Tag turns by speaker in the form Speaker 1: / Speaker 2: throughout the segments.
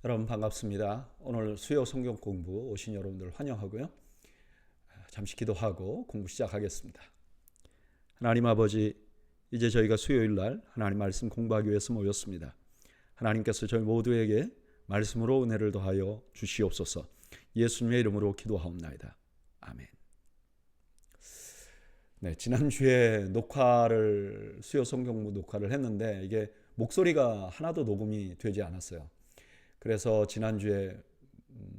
Speaker 1: 여러분 반갑습니다. 오늘 수요 성경 공부 오신 여러분들 환영하고요. 잠시 기도하고 공부 시작하겠습니다. 하나님 아버지, 이제 저희가 수요일 날 하나님 말씀 공부하기 위해서 모였습니다. 하나님께서 저희 모두에게 말씀으로 은혜를 더하여 주시옵소서. 예수님의 이름으로 기도하옵나이다. 아멘. 네, 지난주에 수요 성경 공부 녹화를 했는데 이게 목소리가 하나도 녹음이 되지 않았어요. 그래서 지난주에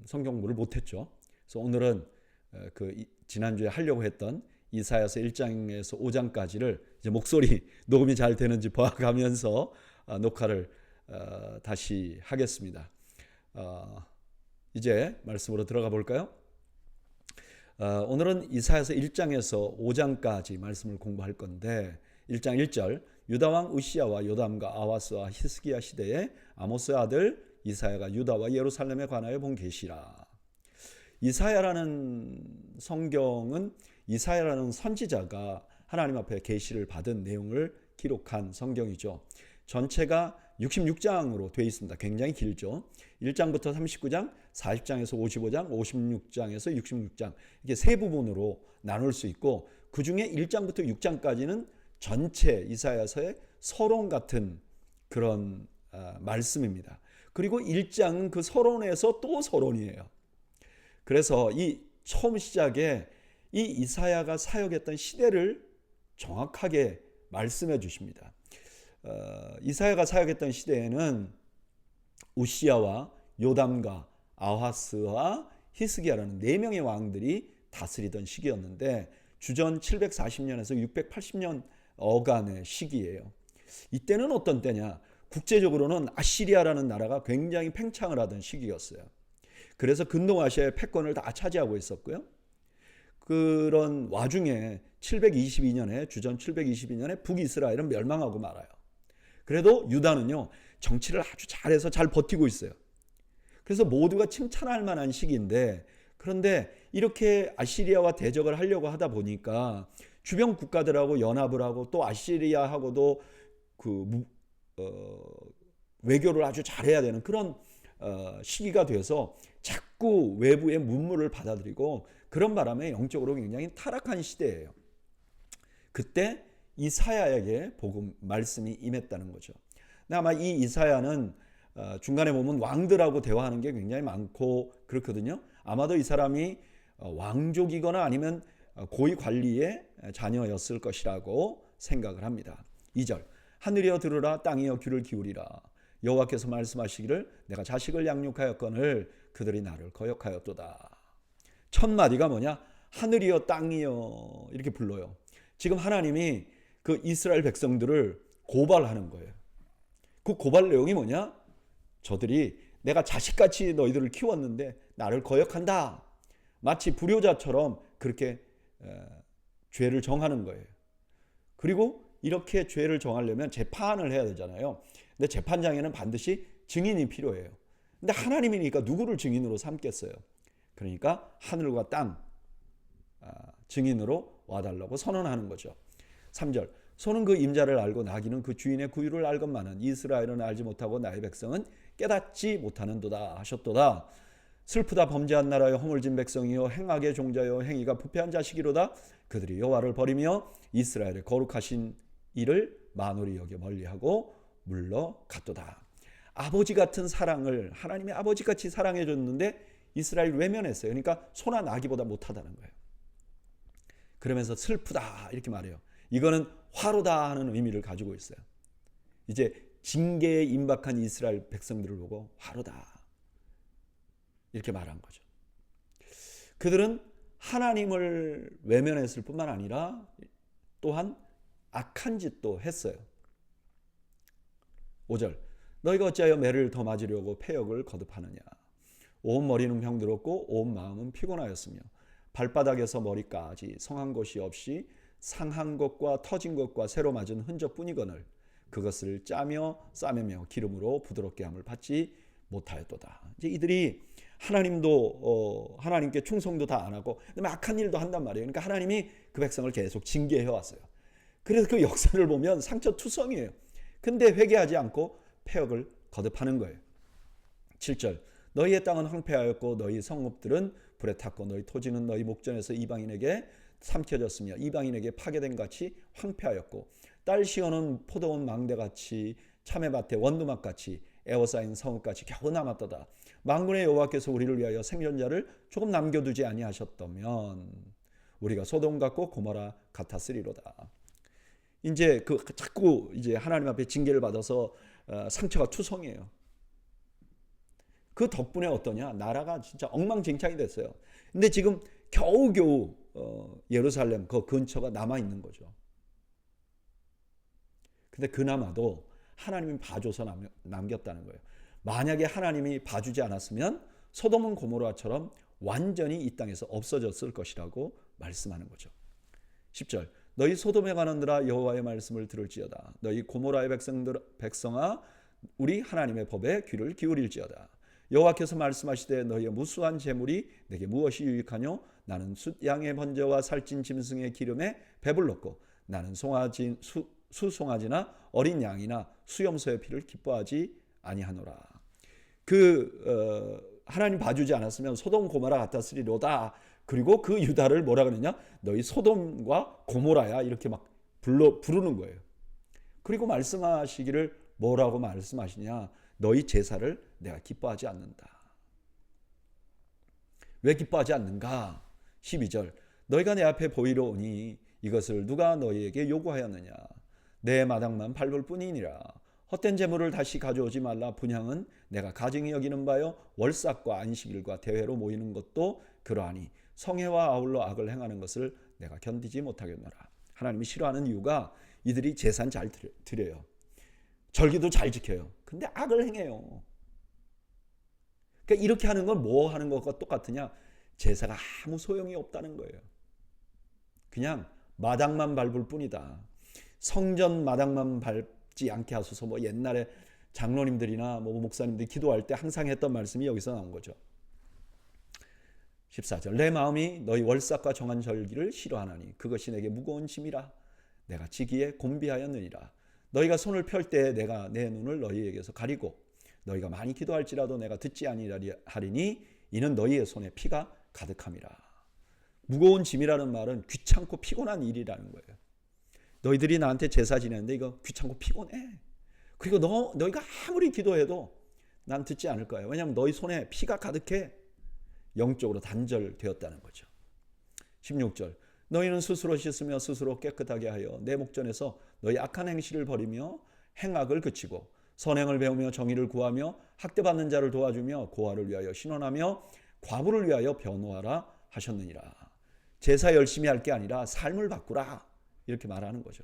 Speaker 1: 성경공부를 못했죠. 그래서 오늘은 지난주에 하려고 했던 이사야서 1장에서 5장까지를 이제 목소리 녹음이 잘 되는지 봐가면서 녹화를 다시 하겠습니다. 이제 말씀으로 들어가 볼까요? 오늘은 이사야서 1장에서 5장까지 말씀을 공부할 건데 1장 1절 유다왕 우시야와 요담과 아하스와 히스기야 시대에 아모스의 아들 이사야가 유다와 예루살렘에 관하여 본 계시라. 이사야라는 성경은 이사야라는 선지자가 하나님 앞에 계시를 받은 내용을 기록한 성경이죠. 전체가 66장으로 되어 있습니다. 굉장히 길죠. 1장부터 39장, 40장에서 55장, 56장에서 66장 이게 세 부분으로 나눌 수 있고 그 중에 1장부터 6장까지는 전체 이사야서의 서론 같은 그런 말씀입니다. 그리고 1장은 그 서론에서 또 서론이에요. 그래서 이 처음 시작에 이 이사야가 사역했던 시대를 정확하게 말씀해 주십니다. 이사야가 사역했던 시대에는 우시야와 요담과 아하스와 히스기야라는 4명의 왕들이 다스리던 시기였는데 주전 740년에서 680년 어간의 시기예요. 이때는 어떤 때냐? 국제적으로는 아시리아라는 나라가 굉장히 팽창을 하던 시기였어요. 그래서 근동아시아의 패권을 다 차지하고 있었고요. 그런 와중에 주전 722년에 북이스라엘은 멸망하고 말아요. 그래도 유다는요, 정치를 아주 잘해서 잘 버티고 있어요. 그래서 모두가 칭찬할 만한 시기인데, 그런데 이렇게 아시리아와 대적을 하려고 하다 보니까 주변 국가들하고 연합을 하고 또 아시리아하고도 외교를 아주 잘해야 되는 그런 시기가 돼서 자꾸 외부의 문물을 받아들이고 그런 바람에 영적으로 굉장히 타락한 시대예요. 그때 이사야에게 복음 말씀이 임했다는 거죠. 근데 아마 이 이사야는 중간에 보면 왕들하고 대화하는 게 굉장히 많고 그렇거든요. 아마도 이 사람이 왕족이거나 아니면 고위 관리의 자녀였을 것이라고 생각을 합니다. 2절 하늘이여 들으라 땅이여 귀를 기울이라 여호와께서 말씀하시기를 내가 자식을 양육하였거늘 그들이 나를 거역하였도다. 첫 마디가 뭐냐? 하늘이여 땅이여 이렇게 불러요. 지금 하나님이 그 이스라엘 백성들을 고발하는 거예요. 그 고발 내용이 뭐냐? 저들이 내가 자식같이 너희들을 키웠는데 나를 거역한다. 마치 불효자처럼 그렇게 죄를 정하는 거예요. 그리고 이렇게 죄를 정하려면 재판을 해야 되잖아요. 근데 재판장에는 반드시 증인이 필요해요. 근데 하나님이니까 누구를 증인으로 삼겠어요? 그러니까 하늘과 땅 증인으로 와달라고 선언하는 거죠. 3절 소는 그 임자를 알고 나귀는 그 주인의 구유를 알건만은 이스라엘은 알지 못하고 나의 백성은 깨닫지 못하는도다 하셨도다. 슬프다 범죄한 나라여 허물진 백성이여 행악의 종자여 행위가 부패한 자식이로다. 그들이 여호와를 버리며 이스라엘의 거룩하신 이를 만홀히 여겨 멀리하고 물러갔도다. 아버지 같은 사랑을 하나님이 아버지같이 사랑해 줬는데 이스라엘 외면했어요. 그러니까 소나 나귀보다 못하다는 거예요. 그러면서 슬프다 이렇게 말해요. 이거는 화로다 하는 의미를 가지고 있어요. 이제 징계에 임박한 이스라엘 백성들을 보고 화로다 이렇게 말한 거죠. 그들은 하나님을 외면했을 뿐만 아니라 또한 악한 짓도 했어요. 5절 너희가 어찌하여 매를 더 맞으려고 패역을 거듭하느냐. 온 머리는 병들었고 온 마음은 피곤하였으며 발바닥에서 머리까지 성한 것이 없이 상한 것과 터진 것과 새로 맞은 흔적뿐이거늘 그것을 짜며 싸매며 기름으로 부드럽게 함을 받지 못하였도다. 이제 이들이 하나님도 하나님께 충성도 다 안 하고 그다음에 악한 일도 한단 말이에요. 그러니까 하나님이 그 백성을 계속 징계해 왔어요. 그래서 그 역사를 보면 상처투성이에요. 근데 회개하지 않고 패역을 거듭하는 거예요. 7절 너희의 땅은 황폐하였고 너희 성읍들은 불에 탔고 너희 토지는 너희 목전에서 이방인에게 삼켜졌으며 이방인에게 파괴된 같이 황폐하였고 딸 시온은 포도원 망대같이 참외밭에 원두막같이 에워싸인 성읍같이 겨우 남았도다. 만군의 여호와께서 우리를 위하여 생존자를 조금 남겨두지 아니하셨다면 우리가 소돔 같고 고모라 같았으리로다. 이제 자꾸 이제 하나님 앞에 징계를 받아서 상처가 투성이에요. 그 덕분에 어떠냐? 나라가 진짜 엉망진창이 됐어요. 근데 지금 겨우겨우 예루살렘 그 근처가 남아 있는 거죠. 근데 그나마도 하나님이 봐줘서 남겼다는 거예요. 만약에 하나님이 봐주지 않았으면 소돔은 고모라처럼 완전히 이 땅에서 없어졌을 것이라고 말씀하는 거죠. 10절 너희 소돔에 관하느라 여호와의 말씀을 들을지어다. 너희 고모라의 백성아 우리 하나님의 법에 귀를 기울일지어다. 여호와께서 말씀하시되 너희의 무수한 재물이 내게 무엇이 유익하뇨? 나는 숫양의 번제와 살찐 짐승의 기름에 배불렀고 나는 수송아지나 어린 양이나 수염소의 피를 기뻐하지 아니하노라. 하나님 봐주지 않았으면 소돔 고모라 같았으리로다. 그리고 그 유다를 뭐라 그러냐? 너희 소돔과 고모라야 이렇게 막 부르는 거예요. 그리고 말씀하시기를 뭐라고 말씀하시냐? 너희 제사를 내가 기뻐하지 않는다. 왜 기뻐하지 않는가? 12절 너희가 내 앞에 보이러 오니 이것을 누가 너희에게 요구하였느냐? 내 마당만 밟을 뿐이니라. 헛된 재물을 다시 가져오지 말라. 분향은 내가 가증히 여기는 바요 월삭과 안식일과 대회로 모이는 것도 그러하니 성회와 아울러 악을 행하는 것을 내가 견디지 못하겠노라. 하나님이 싫어하는 이유가 이들이 제사는 잘 드려요. 절기도 잘 지켜요. 근데 악을 행해요. 그러니까 이렇게 하는 건 뭐 하는 것과 똑같으냐? 제사가 아무 소용이 없다는 거예요. 그냥 마당만 밟을 뿐이다. 성전 마당만 밟지 않게 하소서. 뭐 옛날에 장로님들이나 뭐 목사님들이 기도할 때 항상 했던 말씀이 여기서 나온 거죠. 14절 내 마음이 너희 월삭과 정한 절기를 싫어하나니 그것이 내게 무거운 짐이라. 내가 지기에 곤비하였느니라. 너희가 손을 펼 때 내가 내 눈을 너희에게서 가리고 너희가 많이 기도할지라도 내가 듣지 아니하리니 이는 너희의 손에 피가 가득함이라. 무거운 짐이라는 말은 귀찮고 피곤한 일이라는 거예요. 너희들이 나한테 제사 지내는데 이거 귀찮고 피곤해. 그리고 너희가 아무리 기도해도 난 듣지 않을 거예요. 왜냐하면 너희 손에 피가 가득해. 영적으로 단절되었다는 거죠. 16절 너희는 스스로 씻으며 스스로 깨끗하게 하여 내 목전에서 너희 악한 행실을 버리며 행악을 그치고 선행을 배우며 정의를 구하며 학대받는 자를 도와주며 고아를 위하여 신원하며 과부를 위하여 변호하라 하셨느니라. 제사 열심히 할 게 아니라 삶을 바꾸라 이렇게 말하는 거죠.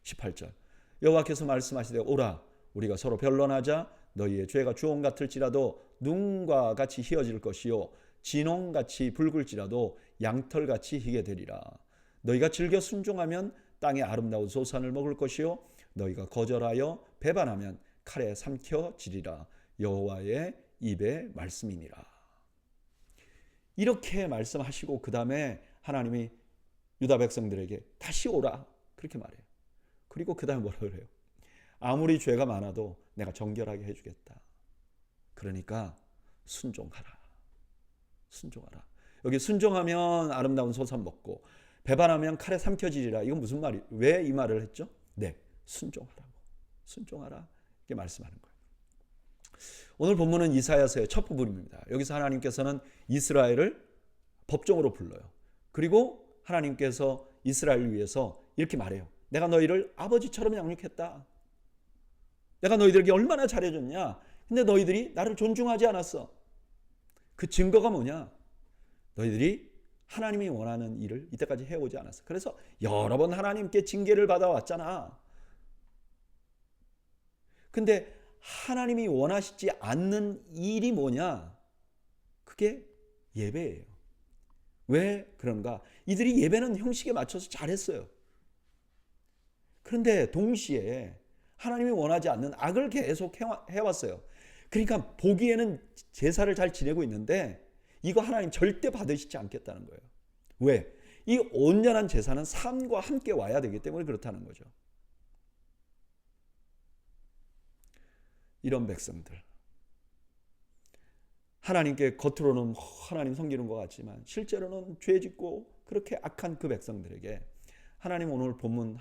Speaker 1: 18절 여호와께서 말씀하시되 오라 우리가 서로 변론하자. 너희의 죄가 주홍 같을지라도 눈과 같이 희어질 것이요 진홍같이 붉을지라도 양털같이 희게 되리라. 너희가 즐겨 순종하면 땅의 아름다운 소산을 먹을 것이요 너희가 거절하여 배반하면 칼에 삼켜지리라. 여호와의 입의 말씀이니라. 이렇게 말씀하시고 그 다음에 하나님이 유다 백성들에게 다시 오라 그렇게 말해요. 그리고 그 다음에 뭐라고 그래요? 아무리 죄가 많아도 내가 정결하게 해주겠다. 그러니까 순종하라. 순종하라. 여기 순종하면 아름다운 소산 먹고 배반하면 칼에 삼켜지리라. 이건 무슨 말이? 왜 이 말을 했죠? 네, 순종하라고. 순종하라. 이렇게 말씀하는 거예요. 오늘 본문은 이사야서의 첫 부분입니다. 여기서 하나님께서는 이스라엘을 법정으로 불러요. 그리고 하나님께서 이스라엘을 위해서 이렇게 말해요. 내가 너희를 아버지처럼 양육했다. 내가 너희들에게 얼마나 잘해줬냐. 근데 너희들이 나를 존중하지 않았어. 그 증거가 뭐냐? 너희들이 하나님이 원하는 일을 이때까지 해오지 않았어. 그래서 여러 번 하나님께 징계를 받아왔잖아. 근데 하나님이 원하시지 않는 일이 뭐냐? 그게 예배예요. 왜 그런가? 이들이 예배는 형식에 맞춰서 잘했어요. 그런데 동시에 하나님이 원하지 않는 악을 계속 해왔어요. 그러니까 보기에는 제사를 잘 지내고 있는데 이거 하나님 절대 받으시지 않겠다는 거예요. 왜? 이 온전한 제사는 삶과 함께 와야 되기 때문에 그렇다는 거죠. 이런 백성들. 하나님께 겉으로는 하나님 섬기는 것 같지만 실제로는 죄 짓고 그렇게 악한 그 백성들에게 하나님 오늘 본문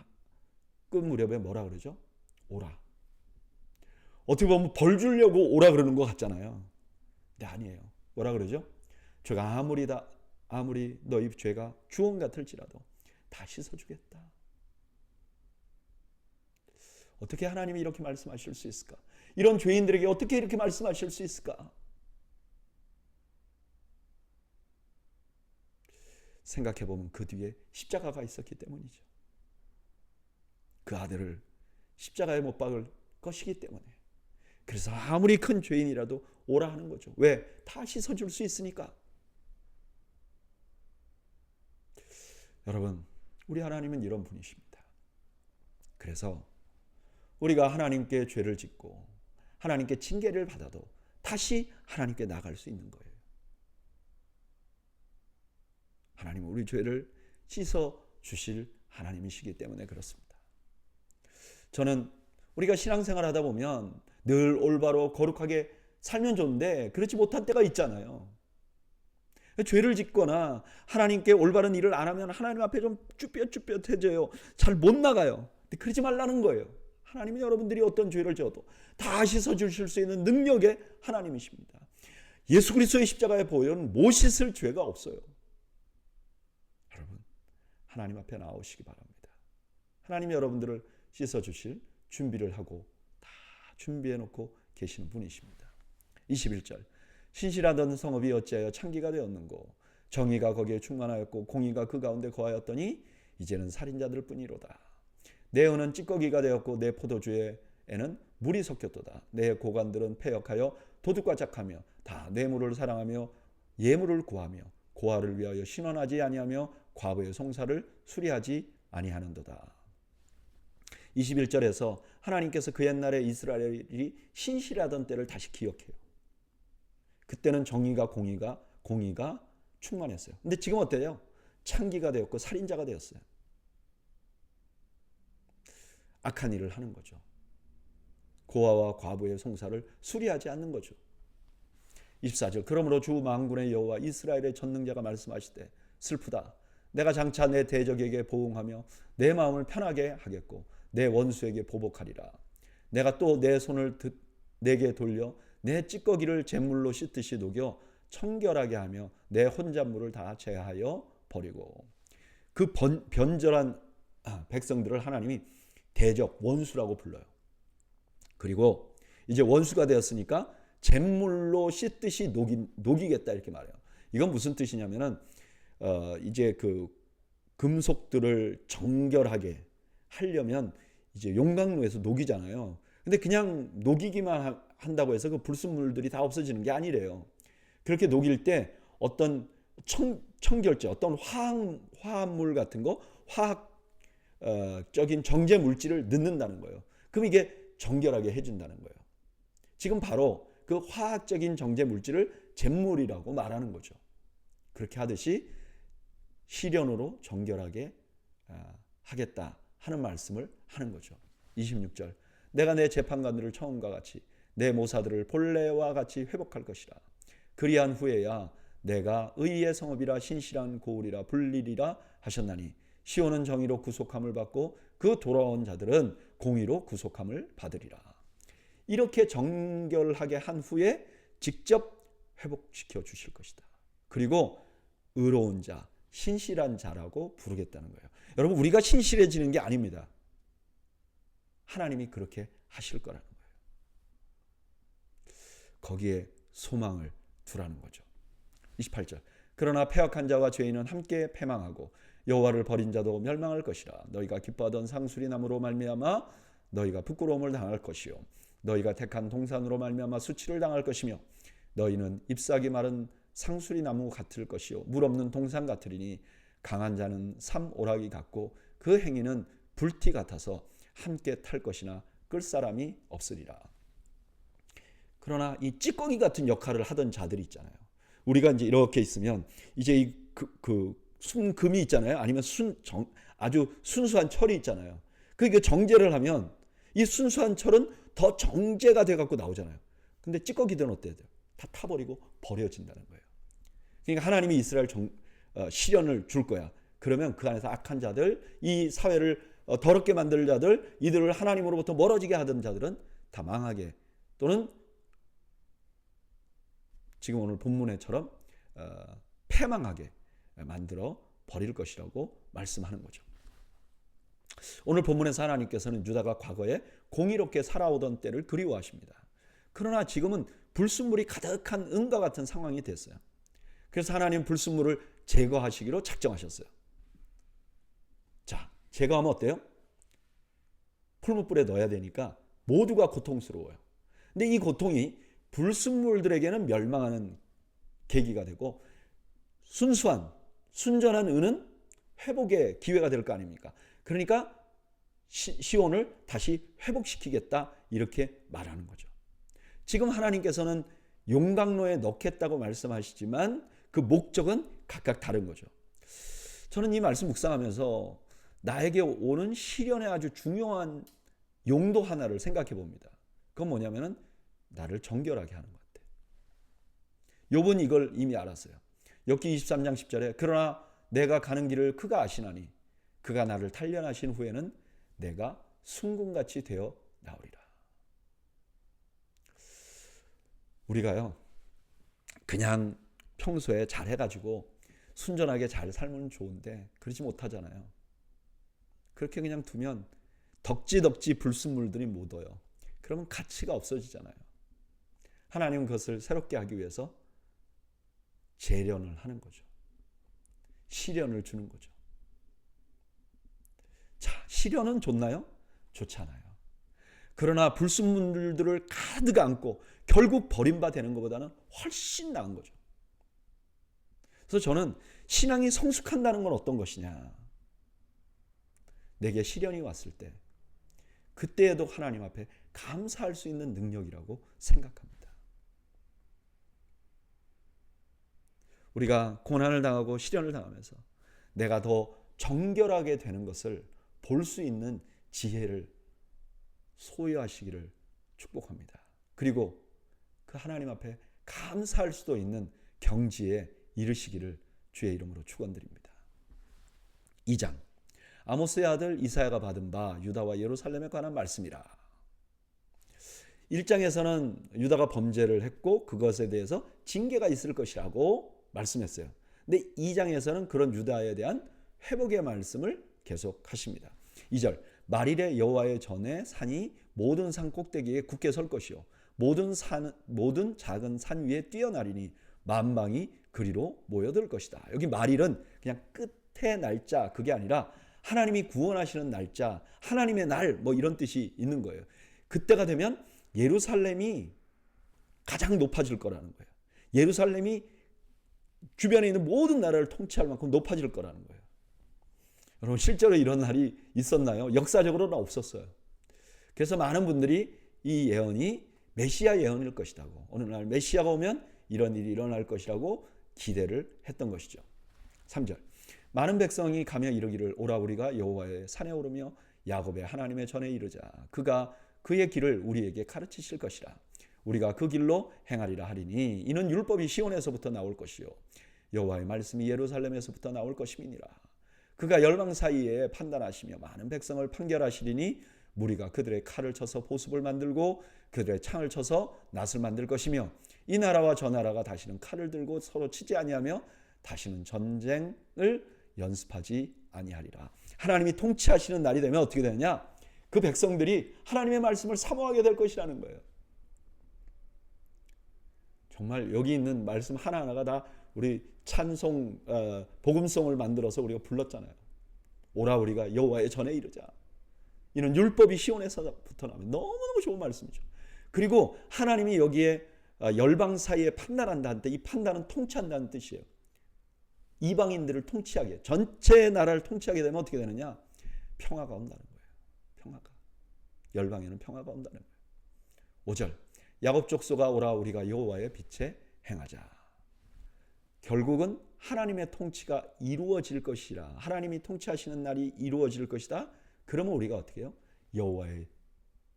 Speaker 1: 끝 무렵에 뭐라 그러죠? 오라. 어떻게 보면 벌 주려고 오라 그러는 것 같잖아요. 근데 아니에요. 뭐라 그러죠? 죄가 아무리 너희 죄가 주홍 같을지라도 다 씻어주겠다. 어떻게 하나님이 이렇게 말씀하실 수 있을까? 이런 죄인들에게 어떻게 이렇게 말씀하실 수 있을까? 생각해보면 그 뒤에 십자가가 있었기 때문이죠. 그 아들을 십자가에 못 박을 것이기 때문에. 그래서 아무리 큰 죄인이라도 오라 하는 거죠. 왜? 다 씻어줄 수 있으니까. 여러분, 우리 하나님은 이런 분이십니다. 그래서 우리가 하나님께 죄를 짓고 하나님께 징계를 받아도 다시 하나님께 나갈 수 있는 거예요. 하나님은 우리 죄를 씻어 주실 하나님이시기 때문에 그렇습니다. 저는 우리가 신앙생활 하다 보면 늘 올바로 거룩하게 살면 좋은데 그렇지 못한 때가 있잖아요. 죄를 짓거나 하나님께 올바른 일을 안 하면 하나님 앞에 좀 쭈뼛쭈뼛해져요. 잘 못 나가요. 근데 그러지 말라는 거예요. 하나님은 여러분들이 어떤 죄를 지어도 다 씻어 주실 수 있는 능력의 하나님이십니다. 예수 그리스도의 십자가의 보혈은 못 씻을 죄가 없어요. 여러분, 하나님 앞에 나오시기 바랍니다. 하나님이 여러분들을 씻어 주실 준비를 하고 다 준비해 놓고 계시는 분이십니다. 21절. 신실하던 성읍이 어찌하여 창기가 되었는고 정의가 거기에 충만하였고 공의가 그 가운데 거하였더니 이제는 살인자들 뿐이로다. 내 은은 찌꺼기가 되었고 내 포도주에는 물이 섞였도다. 내 고관들은 패역하여 도둑과 짝하며 다 뇌물을 사랑하며 예물을 구하며 고아를 위하여 신원하지 아니하며 과부의 송사를 수리하지 아니하는도다. 21절에서 하나님께서 그 옛날에 이스라엘이 신실하던 때를 다시 기억해요. 그때는 정의가 공의가 충만했어요. 근데 지금 어때요? 창기가 되었고 살인자가 되었어요. 악한 일을 하는 거죠. 고아와 과부의 송사를 수리하지 않는 거죠. 24절. 그러므로 주 만군의 여호와 이스라엘의 전능자가 말씀하시되 슬프다. 내가 장차 내 대적에게 보응하며 내 마음을 편하게 하겠고 내 원수에게 보복하리라. 내가 또 내 손을 내게 돌려 내 찌꺼기를 잿물로 씻듯이 녹여 청결하게 하며 내 혼잣물을 다 제하여 버리고. 그 변절한 백성들을 하나님이 대적, 원수라고 불러요. 그리고 이제 원수가 되었으니까 잿물로 씻듯이 녹이겠다 이렇게 말해요. 이건 무슨 뜻이냐면은 이제 그 금속들을 정결하게 하려면 이제 용광로에서 녹이잖아요. 근데 그냥 녹이기만 한다고 해서 그 불순물들이 다 없어지는 게 아니래요. 그렇게 녹일 때 어떤 청결제, 어떤 화합물 같은 거, 화학적인 정제 물질을 넣는다는 거예요. 그럼 이게 정결하게 해준다는 거예요. 지금 바로 그 화학적인 정제 물질을 잿물이라고 말하는 거죠. 그렇게 하듯이 시련으로 정결하게 하겠다 하는 말씀을 하는 거죠. 26절. 내가 내 재판관들을 처음과 같이 내 모사들을 본래와 같이 회복할 것이라. 그리한 후에야 내가 의의 성읍이라 신실한 고을이라 불리리라 하셨나니 시온은 정의로 구속함을 받고 그 돌아온 자들은 공의로 구속함을 받으리라. 이렇게 정결하게 한 후에 직접 회복시켜 주실 것이다. 그리고 의로운 자, 신실한 자라고 부르겠다는 거예요. 여러분, 우리가 신실해지는 게 아닙니다. 하나님이 그렇게 하실 거라는 거예요. 거기에 소망을 두라는 거죠. 28절. 그러나 패역한 자와 죄인은 함께 패망하고 여호와를 버린 자도 멸망할 것이라. 너희가 기뻐하던 상수리 나무로 말미암아 너희가 부끄러움을 당할 것이요 너희가 택한 동산으로 말미암아 수치를 당할 것이며 너희는 잎사귀 마른 상수리 나무 같을 것이요 물 없는 동산 같으리니 강한 자는 삼오락이 같고 그 행위는 불티 같아서 함께 탈 것이나 끌 사람이 없으리라. 그러나 이 찌꺼기 같은 역할을 하던 자들이 있잖아요. 우리가 이제 이렇게 있으면 이제 그 순금이 있잖아요. 아니면 아주 순수한 철이 있잖아요. 그러니까 정제를 하면 이 순수한 철은 더 정제가 돼 갖고 나오잖아요. 근데 찌꺼기들은 어때요? 다 타버리고 버려진다는 거예요. 그러니까 하나님이 이스라엘 시련을 줄 거야. 그러면 그 안에서 악한 자들, 이 사회를 더럽게 만들 자들, 이들을 하나님으로부터 멀어지게 하던 자들은 다 망하게, 또는 지금 오늘 본문에처럼 패망하게 만들어 버릴 것이라고 말씀하는 거죠. 오늘 본문에서 하나님께서는 유다가 과거에 공의롭게 살아오던 때를 그리워하십니다. 그러나 지금은 불순물이 가득한 은과 같은 상황이 됐어요. 그래서 하나님 불순물을 제거하시기로 작정하셨어요. 자, 제거하면 어때요? 풀무불에 넣어야 되니까 모두가 고통스러워요. 근데 이 고통이 불순물들에게는 멸망하는 계기가 되고, 순전한 은은 회복의 기회가 될 거 아닙니까? 그러니까 시온을 다시 회복시키겠다, 이렇게 말하는 거죠. 지금 하나님께서는 용광로에 넣겠다고 말씀하시지만 그 목적은 각각 다른 거죠. 저는 이 말씀 묵상하면서 나에게 오는 시련의 아주 중요한 용도 하나를 생각해 봅니다. 그건 뭐냐면은 나를 정결하게 하는 것 같아요. 욥은 이걸 이미 알았어요. 욥기 23장 10절에 그러나 내가 가는 길을 그가 아시나니 그가 나를 단련하신 후에는 내가 순금같이 되어 나오리라. 우리가요, 그냥 평소에 잘 해가지고 순전하게 잘 살면 좋은데 그러지 못하잖아요. 그렇게 그냥 두면 덕지덕지 불순물들이 묻어요. 그러면 가치가 없어지잖아요. 하나님은 그것을 새롭게 하기 위해서 재련을 하는 거죠. 시련을 주는 거죠. 자, 시련은 좋나요? 좋지 않아요. 그러나 불순물들을 가득 안고 결국 버림받는 것보다는 훨씬 나은 거죠. 그래서 저는 신앙이 성숙한다는 건 어떤 것이냐. 내게 시련이 왔을 때 그때에도 하나님 앞에 감사할 수 있는 능력이라고 생각합니다. 우리가 고난을 당하고 시련을 당하면서 내가 더 정결하게 되는 것을 볼 수 있는 지혜를 소유하시기를 축복합니다. 그리고 그 하나님 앞에 감사할 수도 있는 경지에 이르시기를 주의 이름으로 축원드립니다. 2장, 아모스의 아들 이사야가 받은 바 유다와 예루살렘에 관한 말씀이라. 1장에서는 유다가 범죄를 했고 그것에 대해서 징계가 있을 것이라고 말씀했어요. 근데 2장에서는 그런 유다에 대한 회복의 말씀을 계속하십니다. 2절, 말일에 여호와의 전에 산이 모든 산 꼭대기에 굳게 설 것이요 모든 작은 산 위에 뛰어나리니 만방이 그리로 모여들 것이다. 여기 말일은 그냥 끝의 날짜, 그게 아니라 하나님이 구원하시는 날짜, 하나님의 날, 뭐 이런 뜻이 있는 거예요. 그때가 되면 예루살렘이 가장 높아질 거라는 거예요. 예루살렘이 주변에 있는 모든 나라를 통치할 만큼 높아질 거라는 거예요. 여러분, 실제로 이런 날이 있었나요? 역사적으로는 없었어요. 그래서 많은 분들이 이 예언이 메시아 예언일 것이라고, 어느 날 메시아가 오면 이런 일이 일어날 것이라고 기대를 했던 것이죠. 3절, 많은 백성이 가며 이르기를 오라 우리가 여호와의 산에 오르며 야곱의 하나님의 전에 이르자. 그가 그의 길을 우리에게 가르치실 것이라. 우리가 그 길로 행하리라 하리니 이는 율법이 시온에서부터 나올 것이요 여호와의 말씀이 예루살렘에서부터 나올 것임이니라. 그가 열방 사이에 판단하시며 많은 백성을 판결하시리니 무리가 그들의 칼을 쳐서 보습을 만들고 그들의 창을 쳐서 낫을 만들 것이며 이 나라와 저 나라가 다시는 칼을 들고 서로 치지 아니하며 다시는 전쟁을 연습하지 아니하리라. 하나님이 통치하시는 날이 되면 어떻게 되느냐? 그 백성들이 하나님의 말씀을 사모하게 될 것이라는 거예요. 정말 여기 있는 말씀 하나하나가 다 우리 찬송, 복음송을 만들어서 우리가 불렀잖아요. 오라 우리가 여호와의 전에 이르자. 이는 율법이 시온에서부터 나오면 너무너무 좋은 말씀이죠. 그리고 하나님이 여기에 열방 사이에 판단한다는 때, 이 판단은 통치한다는 뜻이에요. 이방인들을 통치하게, 전체 나라를 통치하게 되면 어떻게 되느냐? 평화가 온다는 거예요. 평화가. 열방에는 평화가 온다는 거예요. 5절, 야곱 족속아 오라 우리가 여호와의 빛에 행하자. 결국은 하나님의 통치가 이루어질 것이라. 하나님이 통치하시는 날이 이루어질 것이다. 그러면 우리가 어떻게 해요?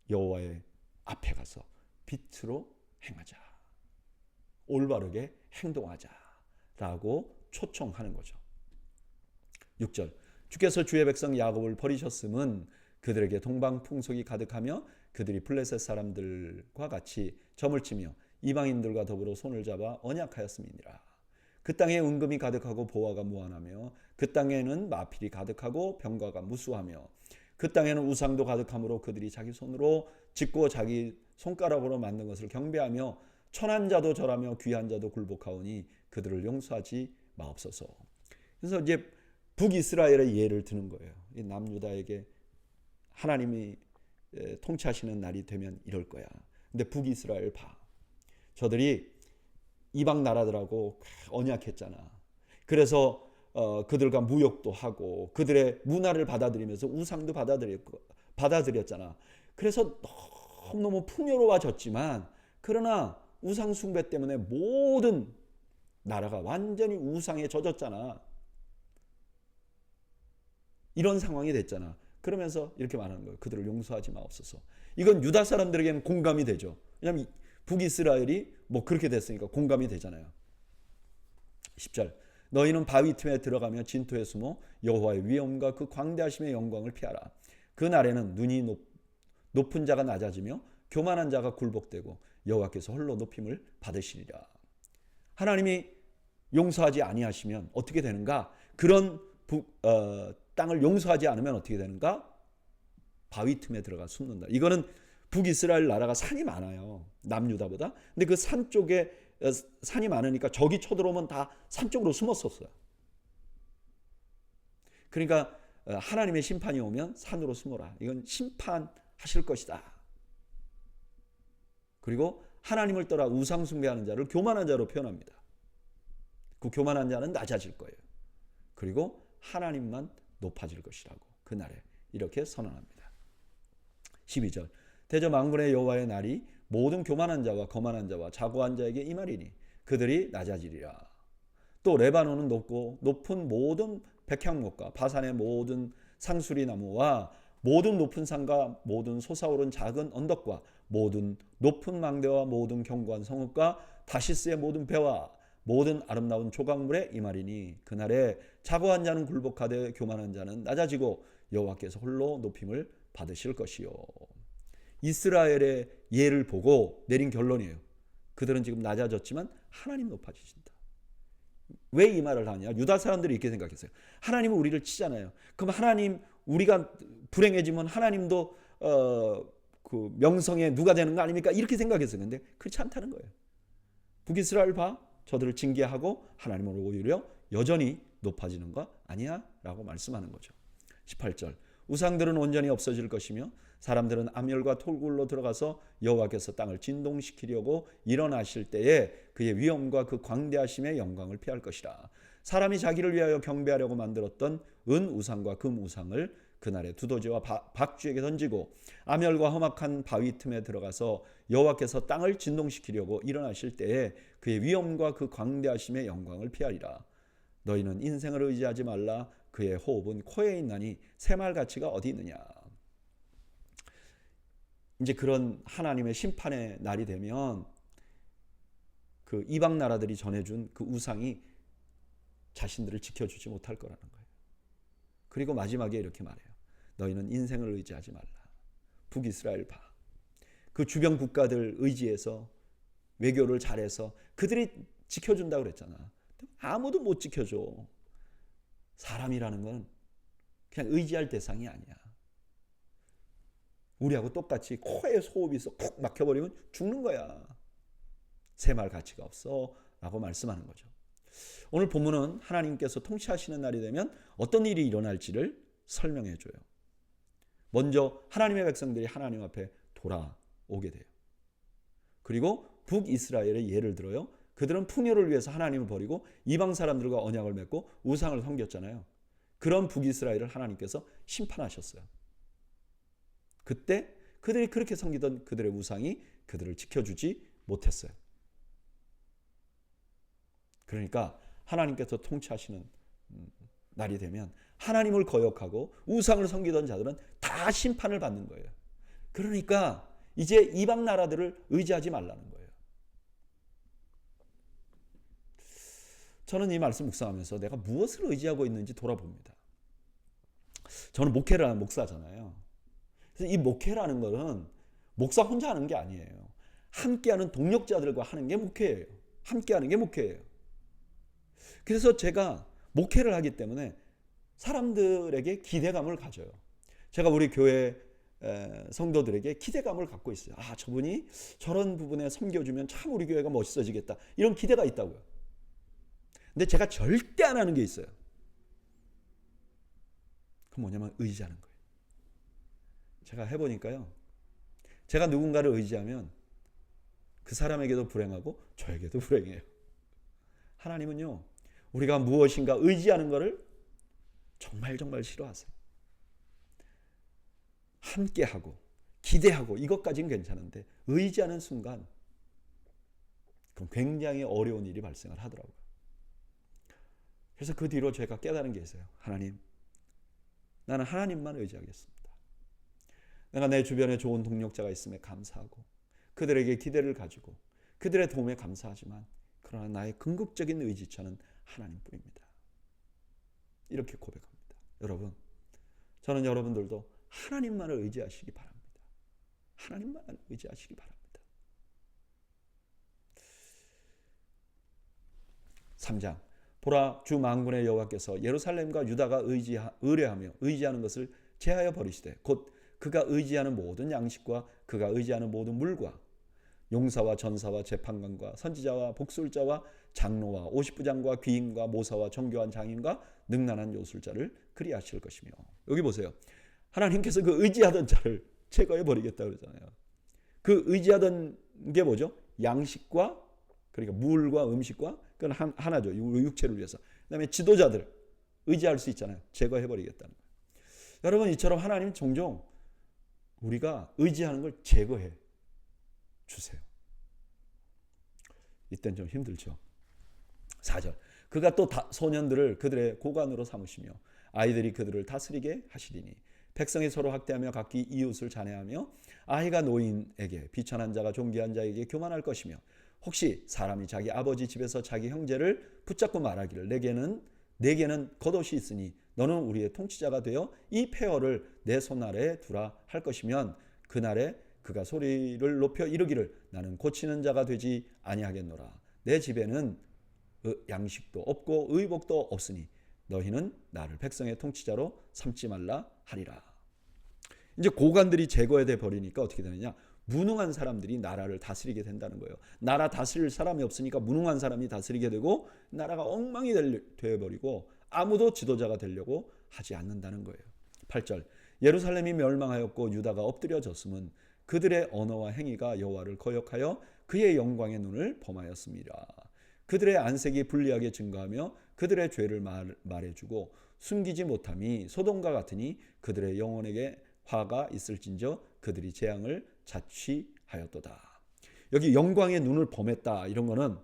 Speaker 1: 여호와의 앞에 가서 빛으로 행하자. 올바르게 행동하자라고 초청하는 거죠. 6절 주께서 주의 백성 야곱을 버리셨음은 그들에게 동방풍속이 가득하며 그들이 블레셋 사람들과 같이 점을 치며 이방인들과 더불어 손을 잡아 언약하였음이니라. 그 땅에 은금이 가득하고 보화가 무한하며 그 땅에는 마필이 가득하고 병과가 무수하며 그 땅에는 우상도 가득하므로 그들이 자기 손으로 짓고 자기 손가락으로 만든 것을 경배하며 천한 자도 절하며 귀한 자도 굴복하오니 그들을 용서하지 마옵소서. 그래서 이제 북이스라엘의 예를 드는 거예요. 남유다에게 하나님이 통치하시는 날이 되면 이럴 거야. 근데 북이스라엘 봐. 저들이 이방 나라들하고 언약했잖아. 그래서 그들과 무역도 하고 그들의 문화를 받아들이면서 우상도 받아들였잖아. 그래서 너무너무 풍요로워졌지만 그러나 우상 숭배 때문에 모든 나라가 완전히 우상에 젖었잖아. 이런 상황이 됐잖아. 그러면서 이렇게 말하는 거예요. 그들을 용서하지 마옵소서. 이건 유다 사람들에게는 공감이 되죠. 왜냐하면 북이스라엘이 뭐 그렇게 됐으니까 공감이 되잖아요. 10절 너희는 바위 틈에 들어가며 진토에 숨어 여호와의 위엄과 그 광대하심의 영광을 피하라. 그 날에는 눈이 높은 자가 낮아지며 교만한 자가 굴복되고 여호와께서 홀로 높임을 받으시리라. 하나님이 용서하지 아니하시면 어떻게 되는가? 그런 땅을 용서하지 않으면 어떻게 되는가? 바위 틈에 들어가 숨는다. 이거는 북이스라엘 나라가 산이 많아요. 남유다보다. 근데 그 산 쪽에 산이 많으니까 적이 쳐들어오면 다 산 쪽으로 숨었었어요. 그러니까 하나님의 심판이 오면 산으로 숨어라. 이건 심판하실 것이다. 그리고 하나님을 떠나 우상 숭배하는 자를 교만한 자로 표현합니다. 그 교만한 자는 낮아질 거예요. 그리고 하나님만 높아질 것이라고 그날에 이렇게 선언합니다. 12절 대저 만군의 여호와의 날이 모든 교만한 자와 거만한 자와 자고한 자에게 임하리니 그들이 낮아지리라. 또 레바논은 높고 높은 모든 백향목과 바산의 모든 상수리 나무와 모든 높은 산과 모든 솟아오른 작은 언덕과 모든 높은 망대와 모든 견고한 성읍과 다시스의 모든 배와 모든 아름다운 조각물에 임하리니 그날에 자고한 자는 굴복하되 교만한 자는 낮아지고 여호와께서 홀로 높임을 받으실 것이요. 이스라엘의 예를 보고 내린 결론이에요. 그들은 지금 낮아졌지만 하나님 높아지신다. 왜 이 말을 하냐? 유다 사람들이 이렇게 생각했어요. 하나님은 우리를 치잖아요. 그럼 하나님 우리가 불행해지면 하나님도 그 명성에 누가 되는 거 아닙니까? 이렇게 생각했어요. 근데 그렇지 않다는 거예요. 북이스라엘 봐. 저들을 징계하고 하나님은 오히려 여전히 높아지는 거 아니야? 라고 말씀하는 거죠. 18절 우상들은 온전히 없어질 것이며 사람들은 암열과 톨굴로 들어가서 여호와께서 땅을 진동시키려고 일어나실 때에 그의 위엄과 그 광대하심의 영광을 피할 것이라. 사람이 자기를 위하여 경배하려고 만들었던 은 우상과 금 우상을 그날에 두더지와 박쥐에게 던지고 암열과 험악한 바위 틈에 들어가서 여호와께서 땅을 진동시키려고 일어나실 때에 그의 위엄과 그 광대하심의 영광을 피하리라. 너희는 인생을 의지하지 말라. 그의 호흡은 코에 있나니 새말가치가 어디 있느냐. 이제 그런 하나님의 심판의 날이 되면 그 이방 나라들이 전해준 그 우상이 자신들을 지켜주지 못할 거라는 거예요. 그리고 마지막에 이렇게 말해요. 너희는 인생을 의지하지 말라. 북이스라엘 봐. 그 주변 국가들 의지해서 외교를 잘해서 그들이 지켜준다고 그랬잖아. 아무도 못 지켜줘. 사람이라는 건 그냥 의지할 대상이 아니야. 우리하고 똑같이 코에 소음이 있어 콕 막혀버리면 죽는 거야. 새말 가치가 없어 라고 말씀하는 거죠. 오늘 본문은 하나님께서 통치하시는 날이 되면 어떤 일이 일어날지를 설명해 줘요. 먼저 하나님의 백성들이 하나님 앞에 돌아오게 돼요. 그리고 북이스라엘의 예를 들어요. 그들은 풍요를 위해서 하나님을 버리고 이방 사람들과 언약을 맺고 우상을 섬겼잖아요. 그런 북이스라엘을 하나님께서 심판하셨어요. 그때 그들이 그렇게 섬기던 그들의 우상이 그들을 지켜주지 못했어요. 그러니까 하나님께서 통치하시는 날이 되면 하나님을 거역하고 우상을 섬기던 자들은 다 심판을 받는 거예요. 그러니까 이제 이방 나라들을 의지하지 말라는 거예요. 저는 이 말씀 묵상하면서 내가 무엇을 의지하고 있는지 돌아봅니다. 저는 목회를 하는 목사잖아요. 그래서 이 목회라는 것은 목사 혼자 하는 게 아니에요. 함께하는 동력자들과 하는 게 목회예요. 함께하는 게 목회예요. 그래서 제가 목회를 하기 때문에 사람들에게 기대감을 가져요. 제가 우리 교회 성도들에게 기대감을 갖고 있어요. 아, 저분이 저런 부분에 섬겨주면 참 우리 교회가 멋있어지겠다. 이런 기대가 있다고요. 근데 제가 절대 안 하는 게 있어요. 그건 뭐냐면 의지하는 거예요. 제가 해보니까요. 제가 누군가를 의지하면 그 사람에게도 불행하고 저에게도 불행해요. 하나님은요. 우리가 무엇인가 의지하는 것을 정말 싫어하세요. 함께하고 기대하고 이것까지는 괜찮은데 의지하는 순간 그럼 굉장히 어려운 일이 발생을 하더라고요. 그래서 그 뒤로 제가 깨달은 게 있어요. 하나님, 나는 하나님만 의지하겠습니다. 내가 내 주변에 좋은 동력자가 있음에 감사하고 그들에게 기대를 가지고 그들의 도움에 감사하지만 그러나 나의 궁극적인 의지처는 하나님뿐입니다. 이렇게 고백합니다. 여러분, 저는 여러분들도 하나님만을 의지하시기 바랍니다. 하나님만을 의지하시기 바랍니다. 3장 보라, 주 만군의 여호와께서 예루살렘과 유다가 의뢰하며 의지하는 것을 제하여 버리시되 곧 그가 의지하는 모든 양식과 그가 의지하는 모든 물과 용사와 전사와 재판관과 선지자와 복술자와 장로와 오십부장과 귀인과 모사와 정교한 장인과 능란한 요술자를 그리하실 것이며. 여기 보세요. 하나님께서 그 의지하던 자를 제거해 버리겠다 그러잖아요. 그 의지하던 게 뭐죠? 양식과 그러니까 물과 음식과 그건 하나죠. 육체를 위해서. 그다음에 지도자들 의지할 수 있잖아요. 제거해 버리겠다는 거예요. 여러분, 이처럼 하나님 종종 우리가 의지하는 걸 제거해 주세요. 이땐 좀 힘들죠. 4절 그가 또 소년들을 그들의 고관으로 삼으시며 아이들이 그들을 다스리게 하시리니 백성이 서로 학대하며 각기 이웃을 잔해하며 아이가 노인에게 비천한 자가 존귀한 자에게 교만할 것이며 혹시 사람이 자기 아버지 집에서 자기 형제를 붙잡고 말하기를 내게는 겉옷이 있으니 너는 우리의 통치자가 되어 이 폐허를 내 손아래에 두라 할 것이면 그날에 그가 소리를 높여 이르기를 나는 고치는 자가 되지 아니하겠노라. 내 집에는 양식도 없고 의복도 없으니 너희는 나를 백성의 통치자로 삼지 말라 하리라. 이제 고관들이 제거돼 버리니까 어떻게 되느냐? 무능한 사람들이 나라를 다스리게 된다는 거예요. 나라 다스릴 사람이 없으니까 무능한 사람이 다스리게 되고 나라가 엉망이 되어버리고 아무도 지도자가 되려고 하지 않는다는 거예요. 8절 예루살렘이 멸망하였고 유다가 엎드려졌음은 그들의 언어와 행위가 여호와를 거역하여 그의 영광의 눈을 범하였습니다. 그들의 안색이 불리하게 증가하며 그들의 죄를 말해주고 숨기지 못함이 소돔과 같으니 그들의 영혼에게 화가 있을진저 그들이 재앙을 자취하였도다. 여기 영광의 눈을 범했다 이런 거는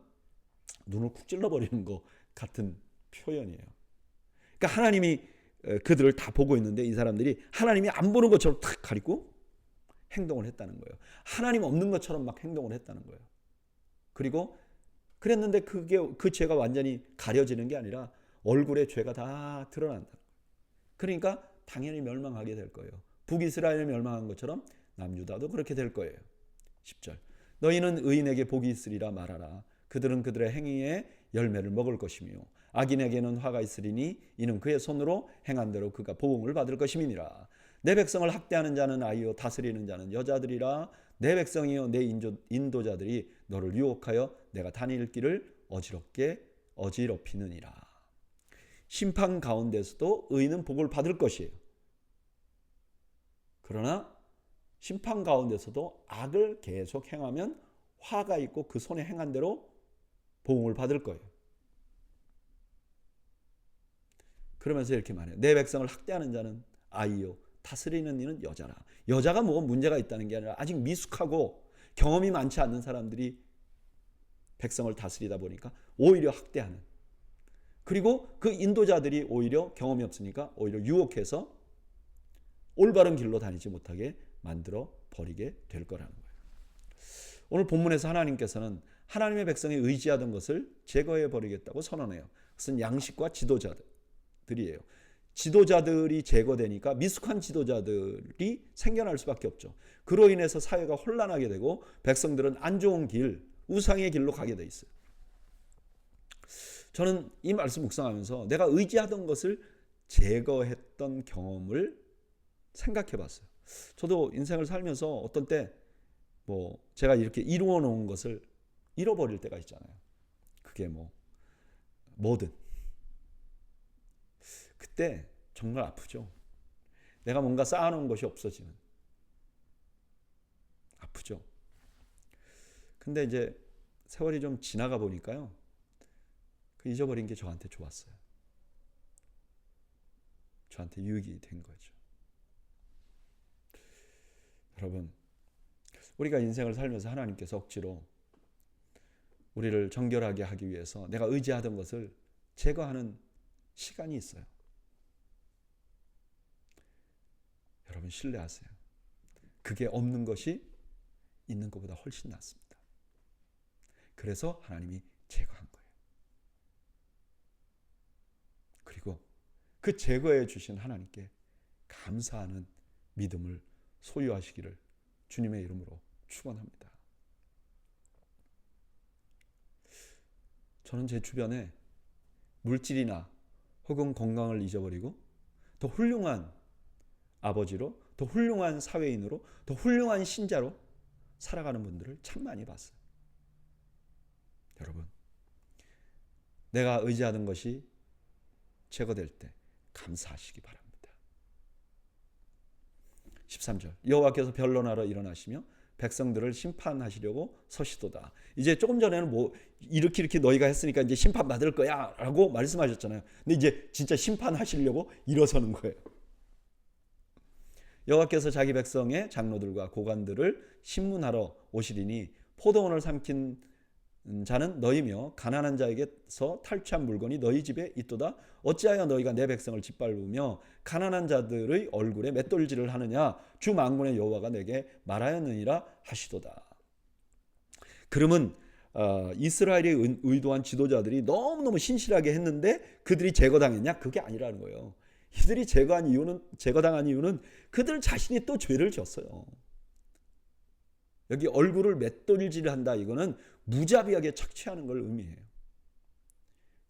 Speaker 1: 눈을 쿡 찔러버리는 것 같은 표현이에요. 그러니까 하나님이 그들을 다 보고 있는데 이 사람들이 하나님이 안 보는 것처럼 탁 가리고 행동을 했다는 거예요. 하나님 없는 것처럼 막 행동을 했다는 거예요. 그리고 그랬는데 그 죄가 완전히 가려지는 게 아니라 얼굴에 죄가 다 드러난다. 그러니까 당연히 멸망하게 될 거예요. 북이스라엘이 멸망한 것처럼 남유다도 그렇게 될 거예요. 10절 너희는 의인에게 복이 있으리라 말하라. 그들은 그들의 행위의 열매를 먹을 것이며 악인에게는 화가 있으리니 이는 그의 손으로 행한 대로 그가 보응을 받을 것임이니라. 내 백성을 학대하는 자는 아이요 다스리는 자는 여자들이라. 내 백성이요 내 인도자들이 너를 유혹하여 내가 다닐 길을 어지럽히느니라. 심판 가운데서도 의인은 복을 받을 것이에요. 그러나 심판 가운데서도 악을 계속 행하면 화가 있고 그 손에 행한 대로 보응을 받을 거예요. 그러면서 이렇게 말해요. 내 백성을 학대하는 자는 아이요 다스리는 이는 여자라. 여자가 뭐 문제가 있다는 게 아니라 아직 미숙하고 경험이 많지 않는 사람들이 백성을 다스리다 보니까 오히려 학대하는. 그리고 그 인도자들이 오히려 경험이 없으니까 오히려 유혹해서 올바른 길로 다니지 못하게 만들어 버리게 될 거라는 거예요. 오늘 본문에서 하나님께서는 하나님의 백성이 의지하던 것을 제거해 버리겠다고 선언해요. 그것은 양식과 지도자들이에요. 지도자들이 제거되니까 미숙한 지도자들이 생겨날 수밖에 없죠. 그로 인해서 사회가 혼란하게 되고 백성들은 안 좋은 길, 우상의 길로 가게 돼 있어요. 저는 이 말씀 묵상하면서 내가 의지하던 것을 제거했던 경험을 생각해 봤어요. 저도 인생을 살면서 어떤 때 제가 이렇게 이루어 놓은 것을 잃어버릴 때가 있잖아요. 그게 뭐든. 그때 정말 아프죠. 내가 뭔가 쌓아놓은 것이 없어지는. 아프죠. 근데 이제 세월이 좀 지나가 보니까요. 그 잊어버린 게 저한테 좋았어요. 저한테 유익이 된 거죠. 여러분, 우리가 인생을 살면서 하나님께서 억지로 우리를 정결하게 하기 위해서 내가 의지하던 것을 제거하는 시간이 있어요. 여러분 신뢰하세요. 그게 없는 것이 있는 것보다 훨씬 낫습니다. 그래서 하나님이 제거한 거예요. 그리고 그 제거해 주신 하나님께 감사하는 믿음을 소유하시기를 주님의 이름으로 축원합니다. 저는 제 주변에 물질이나 혹은 건강을 잊어버리고 더 훌륭한 아버지로, 더 훌륭한 사회인으로, 더 훌륭한 신자로 살아가는 분들을 참 많이 봤어요. 여러분, 내가 의지하던 것이 제거될 때 감사하시기 바랍니다. 13절 여호와께서 변론하러 일어나시며 백성들을 심판하시려고 서시도다. 이제 조금 전에는 이렇게 너희가 했으니까 이제 심판받을 거야 라고 말씀하셨잖아요. 근데 이제 진짜 심판하시려고 일어서는 거예요. 여호와께서 자기 백성의 장로들과 고관들을 심문하러 오시리니 포도원을 삼킨 자는 너희며 가난한 자에게서 탈취한 물건이 너희 집에 있도다. 어찌하여 너희가 내 백성을 짓밟으며 가난한 자들의 얼굴에 맷돌질을 하느냐. 주 만군의 여호와가 내게 말하였느니라 하시도다. 그러면 이스라엘의 의도한 지도자들이 너무너무 신실하게 했는데 그들이 제거당했냐? 그게 아니라는 거예요. 이들이 제거당한 이유는 그들 자신이 또 죄를 졌어요. 여기 얼굴을 맷돌질한다. 이거는 무자비하게 착취하는 걸 의미해요.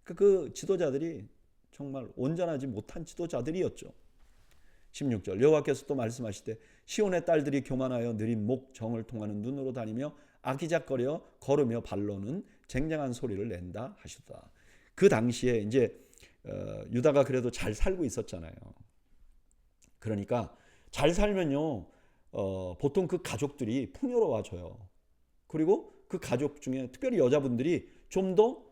Speaker 1: 그 지도자들이 정말 온전하지 못한 지도자들이었죠. 16절 여호와께서 또 말씀하시되 시온의 딸들이 교만하여 느린 목 정을 통하는 눈으로 다니며 아기작거려 걸으며 발로는 쟁쟁한 소리를 낸다 하시도다. 그 당시에 이제 유다가 그래도 잘 살고 있었잖아요. 그러니까 잘 살면요 보통 그 가족들이 풍요로워져요. 그리고 그 가족 중에 특별히 여자분들이 좀 더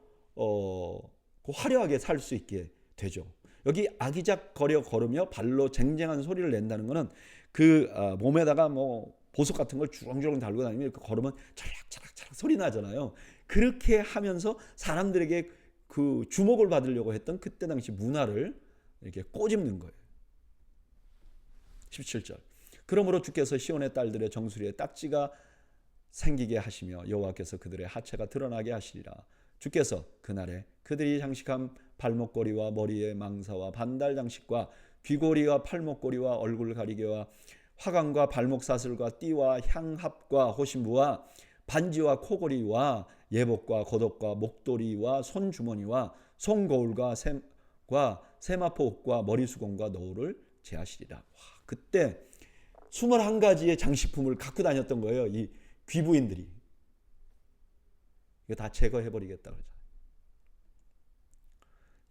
Speaker 1: 화려하게 살 수 있게 되죠. 여기 아기작거려 걸으며 발로 쟁쟁한 소리를 낸다는 것은 그 몸에다가 보석 같은 걸 주렁주렁 달고 다니면 이렇게 걸으면 차락차락 소리 나잖아요. 그렇게 하면서 사람들에게 그 주목을 받으려고 했던 그때 당시 문화를 이렇게 꼬집는 거예요. 17절 그러므로 주께서 시온의 딸들의 정수리에 딱지가 생기게 하시며 여호와께서 그들의 하체가 드러나게 하시리라. 주께서 그날에 그들이 장식한 발목걸이와 머리에 망사와 반달 장식과 귀고리와 팔목걸이와 얼굴 가리개와 화관과 발목사슬과 띠와 향합과 호신부와 반지와 코고리와 예복과 겉옷과 목도리와 손주머니와 손거울과 세마포 옷과 머리수건과 너울을 제하시리라. 그때 21가지의 장식품을 갖고 다녔던 거예요. 이 귀부인들이. 이거 다 제거해버리겠다 그러잖아요.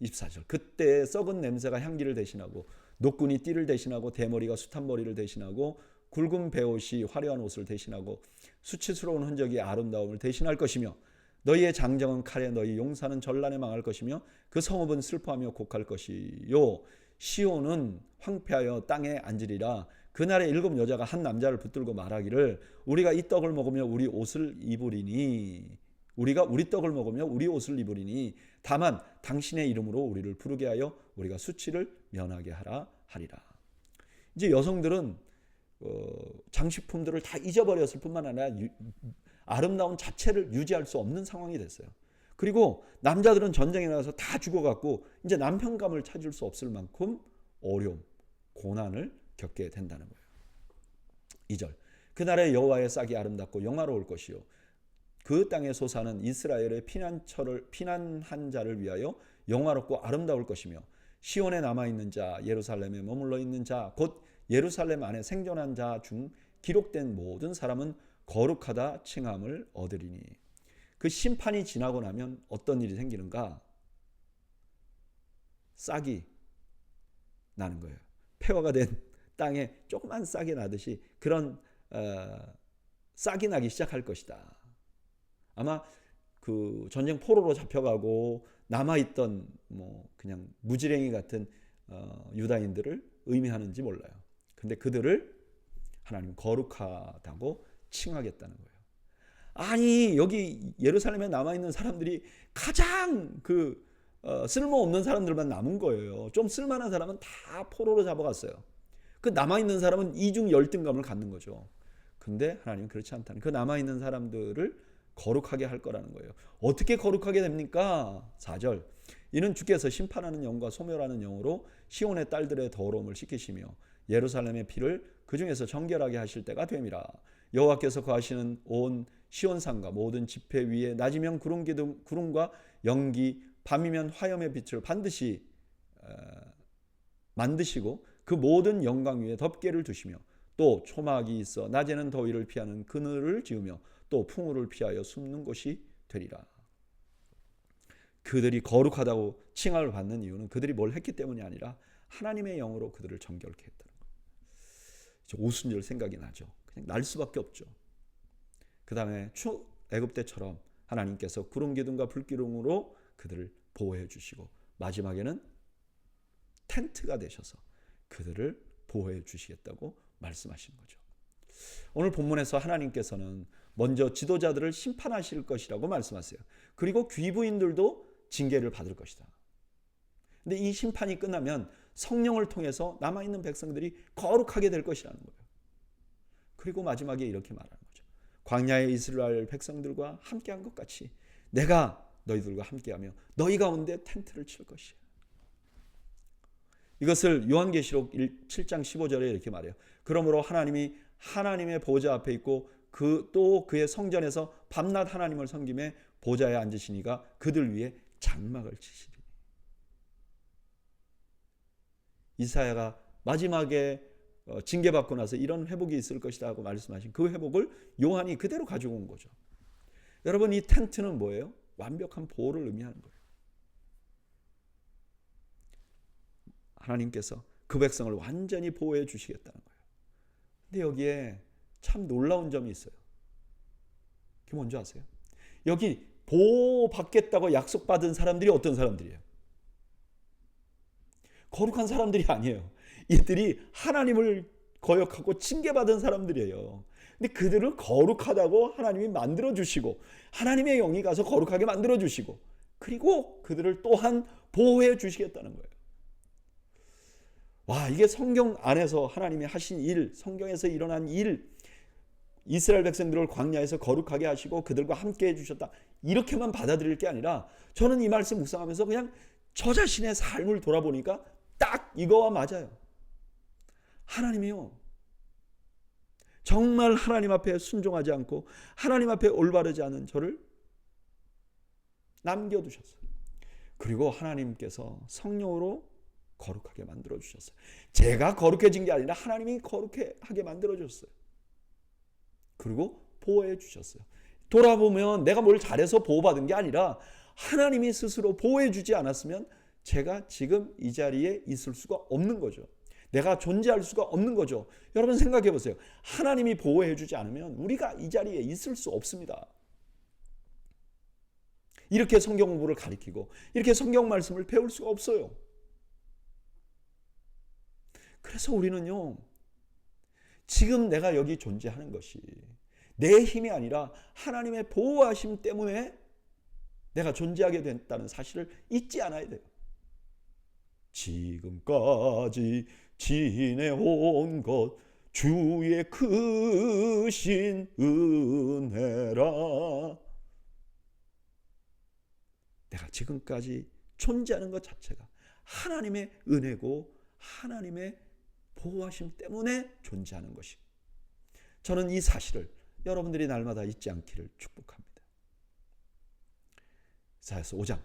Speaker 1: 24절 그때 썩은 냄새가 향기를 대신하고 노끈이 띠를 대신하고 대머리가 숱한 머리를 대신하고 굵은 베옷이 화려한 옷을 대신하고 수치스러운 흔적이 아름다움을 대신할 것이며 너희의 장정은 칼에 너희 용사는 전란에 망할 것이며 그 성읍은 슬퍼하며 곡할 것이요 시온은 황폐하여 땅에 앉으리라. 그날에 7 여자가 한 남자를 붙들고 말하기를 우리가 이 떡을 먹으며 우리 옷을 입으리니 우리가 우리 떡을 먹으며 우리 옷을 입으리니 다만 당신의 이름으로 우리를 부르게 하여 우리가 수치를 면하게 하라 하리라. 이제 여성들은 장식품들을 다 잊어버렸을 뿐만 아니라 아름다운 자체를 유지할 수 없는 상황이 됐어요. 그리고 남자들은 전쟁에 나가서 다 죽어갖고 이제 남편감을 찾을 수 없을 만큼 어려움, 고난을 겪게 된다는 거예요. 2절. 그날의 여호와의 싹이 아름답고 영화로울 것이요 그 땅에 솟아는 이스라엘의 피난한 자를 위하여 영화롭고 아름다울 것이며 시온에 남아있는 자, 예루살렘에 머물러 있는 자, 곧 예루살렘 안에 생존한 자 중 기록된 모든 사람은 거룩하다 칭함을 얻으리니. 그 심판이 지나고 나면 어떤 일이 생기는가? 싹이 나는 거예요. 폐허가 된 땅에 조그만 싹이 나듯이 그런 싹이 나기 시작할 것이다. 아마 그 전쟁 포로로 잡혀가고 남아있던 뭐 그냥 무지랭이 같은 유다인들을 의미하는지 몰라요. 근데 그들을 하나님 거룩하다고 칭하겠다는 거예요. 아니 여기 예루살렘에 남아있는 사람들이 가장 쓸모없는 사람들만 남은 거예요. 좀 쓸만한 사람은 다 포로로 잡아갔어요. 그 남아있는 사람은 이중 열등감을 갖는 거죠. 근데 하나님은 그렇지 않다는, 그 남아있는 사람들을 거룩하게 할 거라는 거예요. 어떻게 거룩하게 됩니까? 4절. 이는 주께서 심판하는 영과 소멸하는 영으로 시온의 딸들의 더러움을 씻기시며 예루살렘의 피를 그 중에서 정결하게 하실 때가 됨이라. 여호와께서 거하시는 온 시온산과 모든 지폐 위에 낮이면 구름과 연기, 밤이면 화염의 빛을 반드시 만드시고 그 모든 영광 위에 덮개를 두시며 또 초막이 있어 낮에는 더위를 피하는 그늘을 지으며 또 풍우를 피하여 숨는 곳이 되리라. 그들이 거룩하다고 칭함을 받는 이유는 그들이 뭘 했기 때문이 아니라 하나님의 영으로 그들을 정결케 했다는 거예요. 오순절 생각이 나죠. 그냥 날 수밖에 없죠. 그 다음에 애굽 때처럼 하나님께서 구름 기둥과 불기둥으로 그들을 보호해 주시고 마지막에는 텐트가 되셔서 그들을 보호해 주시겠다고 말씀하신 거죠. 오늘 본문에서 하나님께서는 먼저 지도자들을 심판하실 것이라고 말씀하세요. 그리고 귀부인들도 징계를 받을 것이다. 근데 이 심판이 끝나면 성령을 통해서 남아있는 백성들이 거룩하게 될 것이라는 거예요. 그리고 마지막에 이렇게 말하는 거죠. 광야의 이스라엘 백성들과 함께한 것 같이 내가 너희들과 함께하며 너희 가운데 텐트를 칠 것이야. 이것을 요한계시록 7장 15절에 이렇게 말해요. 그러므로 하나님이 하나님의 보좌 앞에 있고 또 그의 성전에서 밤낮 하나님을 섬김에 보좌에 앉으시니가 그들 위에 장막을 치시리니. 이사야가 마지막에 징계받고 나서 이런 회복이 있을 것이다 하고 말씀하신 그 회복을 요한이 그대로 가지고 온 거죠. 여러분, 이 텐트는 뭐예요? 완벽한 보호를 의미하는 거예요. 하나님께서 그 백성을 완전히 보호해 주시겠다는 거예요. 근데 여기에 참 놀라운 점이 있어요. 그게 뭔지 아세요? 여기 보호받겠다고 약속받은 사람들이 어떤 사람들이에요? 거룩한 사람들이 아니에요. 이들이 하나님을 거역하고 징계받은 사람들이에요. 근데 그들을 거룩하다고 하나님이 만들어주시고 하나님의 영이 가서 거룩하게 만들어주시고 그리고 그들을 또한 보호해 주시겠다는 거예요. 와, 이게 성경 안에서 하나님이 하신 일, 성경에서 일어난 일, 이스라엘 백성들을 광야에서 거룩하게 하시고 그들과 함께 해주셨다. 이렇게만 받아들일 게 아니라 저는 이 말씀 묵상하면서 그냥 저 자신의 삶을 돌아보니까 딱 이거와 맞아요. 하나님이요, 정말 하나님 앞에 순종하지 않고 하나님 앞에 올바르지 않은 저를 남겨두셨어요. 그리고 하나님께서 성령으로 거룩하게 만들어주셨어요. 제가 거룩해진 게 아니라 하나님이 거룩하게 만들어줬어요. 그리고 보호해 주셨어요. 돌아보면 내가 뭘 잘해서 보호받은 게 아니라 하나님이 스스로 보호해 주지 않았으면 제가 지금 이 자리에 있을 수가 없는 거죠. 내가 존재할 수가 없는 거죠. 여러분 생각해 보세요. 하나님이 보호해 주지 않으면 우리가 이 자리에 있을 수 없습니다. 이렇게 성경 공부를 가리키고 이렇게 성경 말씀을 배울 수가 없어요. 그래서 우리는요, 지금 내가 여기 존재하는 것이 내 힘이 아니라 하나님의 보호하심 때문에 내가 존재하게 됐다는 사실을 잊지 않아야 돼요. 지금까지 지내온 것 주의 크신 은혜라. 내가 지금까지 존재하는 것 자체가 하나님의 은혜고 하나님의 보호하심 때문에 존재하는 것이. 저는 이 사실을 여러분들이 날마다 잊지 않기를 축복합니다. 이사야서 5장.